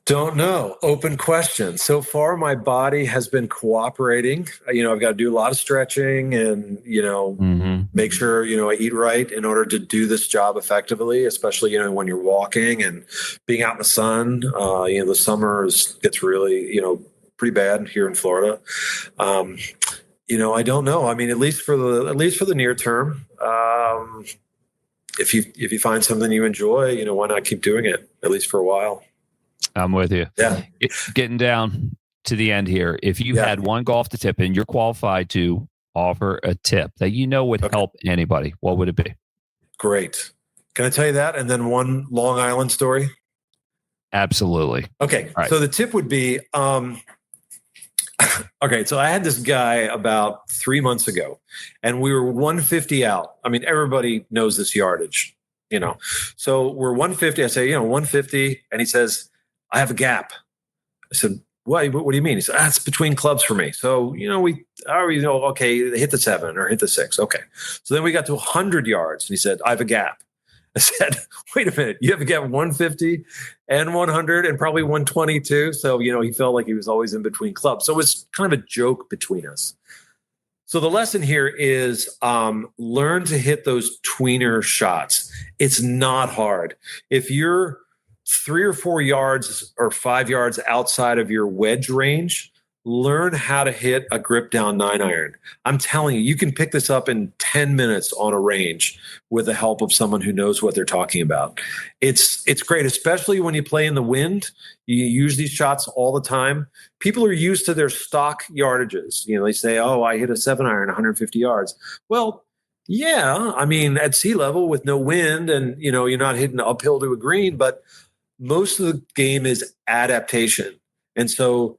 Don't know. Open question. So far, my body has been cooperating. I've got to do a lot of stretching and, make sure, I eat right in order to do this job effectively, especially, when you're walking and being out in the sun. The summer gets really, pretty bad here in Florida. I don't know. I mean, at least for the near term, if you find something you enjoy, why not keep doing it at least for a while? I'm with you. Yeah. Getting down to the end here. If you had one golf to tip and you're qualified to offer a tip that would help anybody, what would it be? Great. Can I tell you that? And then one Long Island story? Absolutely. Okay. Right. So the tip would be, okay, so I had this guy about 3 months ago and we were 150 out. I mean, everybody knows this yardage, So we're 150. I say, 150. And he says, I have a gap. I said, what do you mean? He said, it's between clubs for me. So, okay, hit the 7 or hit the 6. Okay. So then we got to 100 yards and he said, I have a gap. I said, wait a minute, you have a gap 150 and 100 and probably 122. So, he felt like he was always in between clubs. So it was kind of a joke between us. So the lesson here is learn to hit those tweener shots. It's not hard. If you're 3 or 4 yards or 5 yards outside of your wedge range, learn how to hit a grip down 9-iron. I'm telling you, you can pick this up in 10 minutes on a range with the help of someone who knows what they're talking about. It's great, especially when you play in the wind. You use these shots all the time. People are used to their stock yardages. They say, oh, I hit a 7-iron 150 yards. Well, yeah, I mean, at sea level with no wind and, you're not hitting uphill to a green, but most of the game is adaptation. And so,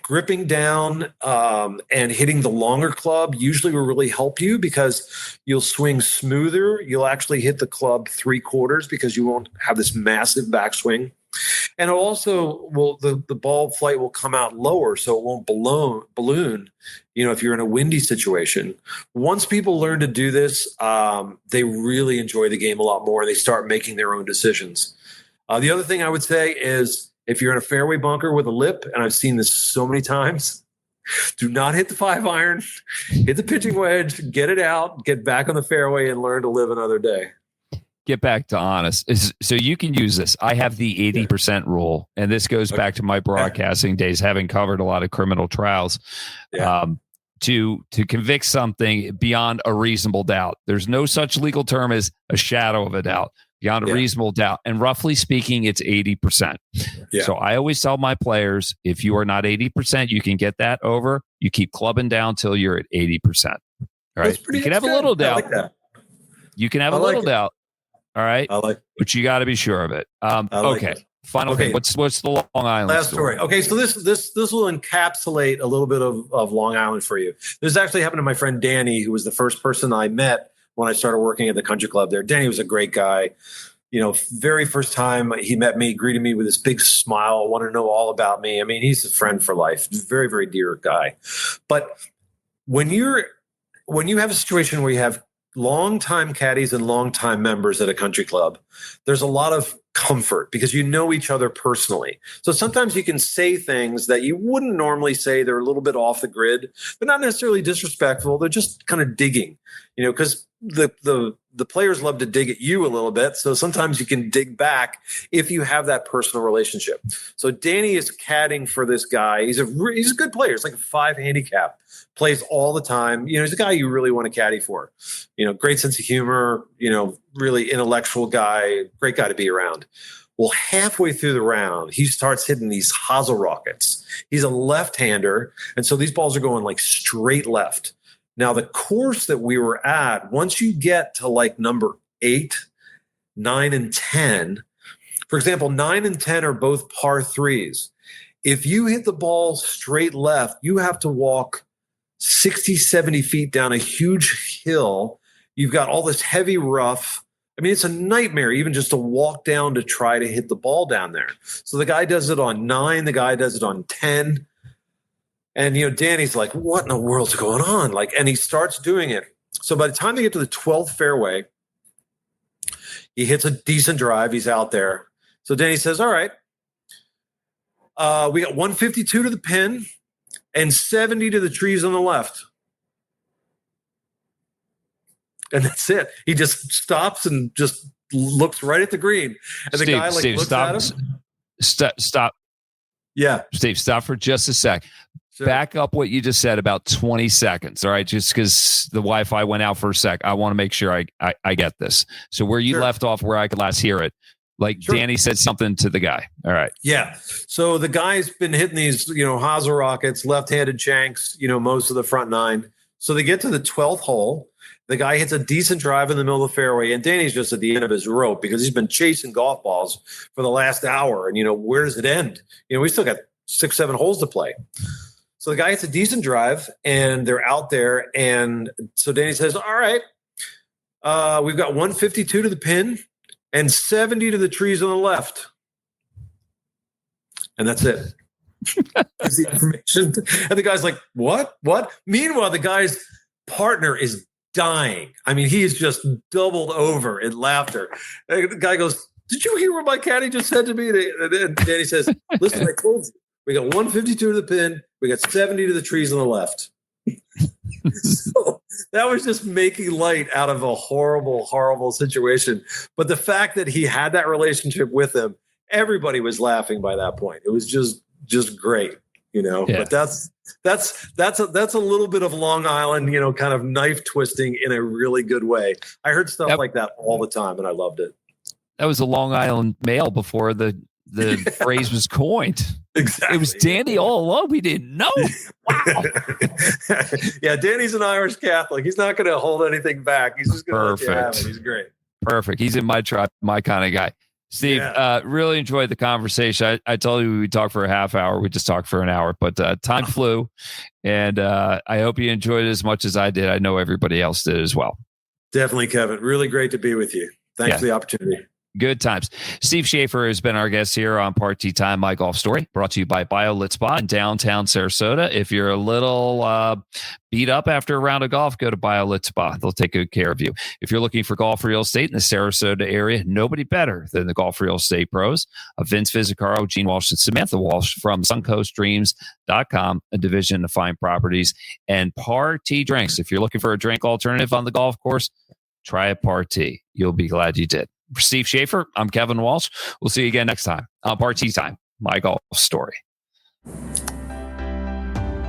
gripping down and hitting the longer club usually will really help you because you'll swing smoother. You'll actually hit the club 3/4 because you won't have this massive backswing. And also, the ball flight will come out lower, so it won't balloon. If you're in a windy situation. Once people learn to do this, they really enjoy the game a lot more. And they start making their own decisions. The other thing I would say is, if you're in a fairway bunker with a lip, and I've seen this so many times, do not hit the 5-iron, hit the pitching wedge, get it out, get back on the fairway and learn to live another day. Get back to honest. So you can use this. I have the 80% rule, and this goes back to my broadcasting days, having covered a lot of criminal trials. To convict something beyond a reasonable doubt. There's no such legal term as a shadow of a doubt. Beyond a reasonable doubt. And roughly speaking, it's 80%. Yeah. So I always tell my players, if you are not 80%, you can get that over. You keep clubbing down till you're at 80%. All right. You can have a little doubt. Like that. You can have a little doubt. All right. I like it. But you got to be sure of it. Okay. Final thing. What's the Long Island last story? Okay. So this will encapsulate a little bit of Long Island for you. This actually happened to my friend Danny, who was the first person I met when I started working at the country club there. Danny was a great guy. Very first time he met me, greeted me with this big smile, wanted to know all about me. I mean, he's a friend for life. Very, very dear guy. But when you have a situation where you have longtime caddies and longtime members at a country club, there's a lot of comfort because you know each other personally. So sometimes you can say things that you wouldn't normally say. They're a little bit off the grid, but not necessarily disrespectful. They're just kind of digging, because the players love to dig at you a little bit. So sometimes you can dig back if you have that personal relationship. So Danny is caddying for this guy. He's a good player. It's like a 5 handicap, plays all the time. He's a guy you really want to caddy for, great sense of humor, really intellectual guy, great guy to be around. Well, halfway through the round, he starts hitting these hosel rockets. He's a left-hander, and so these balls are going like straight left. Now, the course that we were at, once you get to like number 8, 9, and 10, for example, 9 and 10 are both par 3s. If you hit the ball straight left, you have to walk 60, 70 feet down a huge hill. You've got all this heavy rough. I mean, it's a nightmare even just to walk down to try to hit the ball down there. So the guy does it on 9, the guy does it on 10. And, Danny's like, what in the world's going on? Like, and he starts doing it. So by the time they get to the 12th fairway, he hits a decent drive. He's out there. So Danny says, all right, we got 152 to the pin and 70 to the trees on the left. And that's it. He just stops and just looks right at the green. And the guy looks at him. Stop. Yeah. Steve, stop for just a sec. Sure. Back up what you just said about 20 seconds. All right. Just because the Wi-Fi went out for a sec. I want to make sure I get this. So where you left off, where I could last hear it, like Danny said something to the guy. All right. Yeah. So the guy's been hitting these, hosel rockets, left-handed shanks, most of the front 9. So they get to the 12th hole. The guy hits a decent drive in the middle of the fairway, and Danny's just at the end of his rope because he's been chasing golf balls for the last hour. And, where does it end? We still got 6, 7 holes to play. So the guy hits a decent drive, and they're out there. And so Danny says, all right, we've got 152 to the pin and 70 to the trees on the left. And that's it. That's the information. And the guy's like, what? Meanwhile, the guy's partner is dying. I mean, he is just doubled over in laughter. And the guy goes, did you hear what my caddy just said to me? And Danny says, listen, I told you. We got 152 to the pin. We got 70 to the trees on the left. So that was just making light out of a horrible, horrible situation. But the fact that he had that relationship with him, everybody was laughing by that point. It was just great, Yeah. But that's a little bit of Long Island, kind of knife twisting in a really good way. I heard stuff like that all the time, and I loved it. That was a Long Island male before the phrase was coined. Exactly. It was Danny all along. We didn't know. Wow. Yeah, Danny's an Irish Catholic. He's not going to hold anything back. He's just going to let you have it. He's great. Perfect. He's in my tribe, my kind of guy. Steve, really enjoyed the conversation. I told you we'd talk for a half hour. We just talked for an hour, but time flew. And I hope you enjoyed it as much as I did. I know everybody else did as well. Definitely, Kevin. Really great to be with you. Thanks for the opportunity. Good times. Steve Shaffer has been our guest here on Party Time, My Golf Story, brought to you by BioLit Spa in downtown Sarasota. If you're a little beat up after a round of golf, go to BioLit Spa. They'll take good care of you. If you're looking for golf real estate in the Sarasota area, nobody better than the Golf Real Estate Pros, Vince Vizzacaro, Gene Walsh, and Samantha Walsh from SuncoastDreams.com, a division of fine properties and Party Drinks. If you're looking for a drink alternative on the golf course, try a Party. You'll be glad you did. For Steve Shaffer, I'm Kevin Walsh. We'll see you again next time on Party Time, My Golf Story.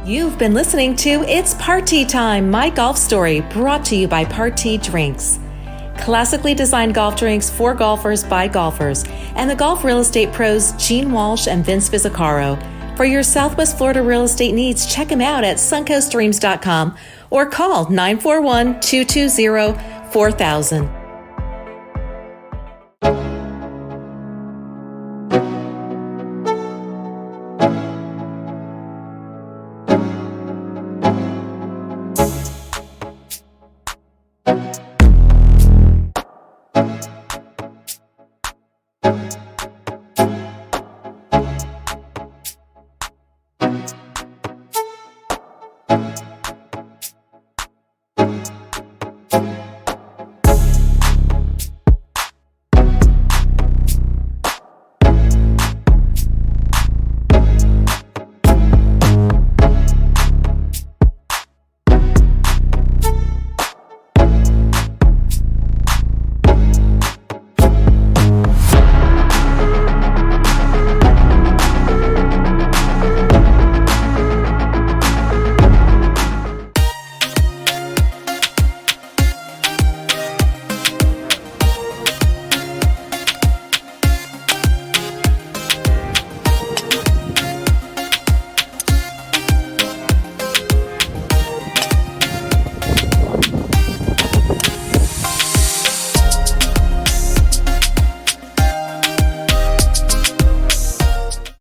You've been listening to It's Party Time, My Golf Story, brought to you by Party Drinks. Classically designed golf drinks for golfers by golfers, and the golf real estate pros Gene Walsh and Vince Vizzacaro. For your Southwest Florida real estate needs, check them out at suncoastdreams.com or call 941-220-4000.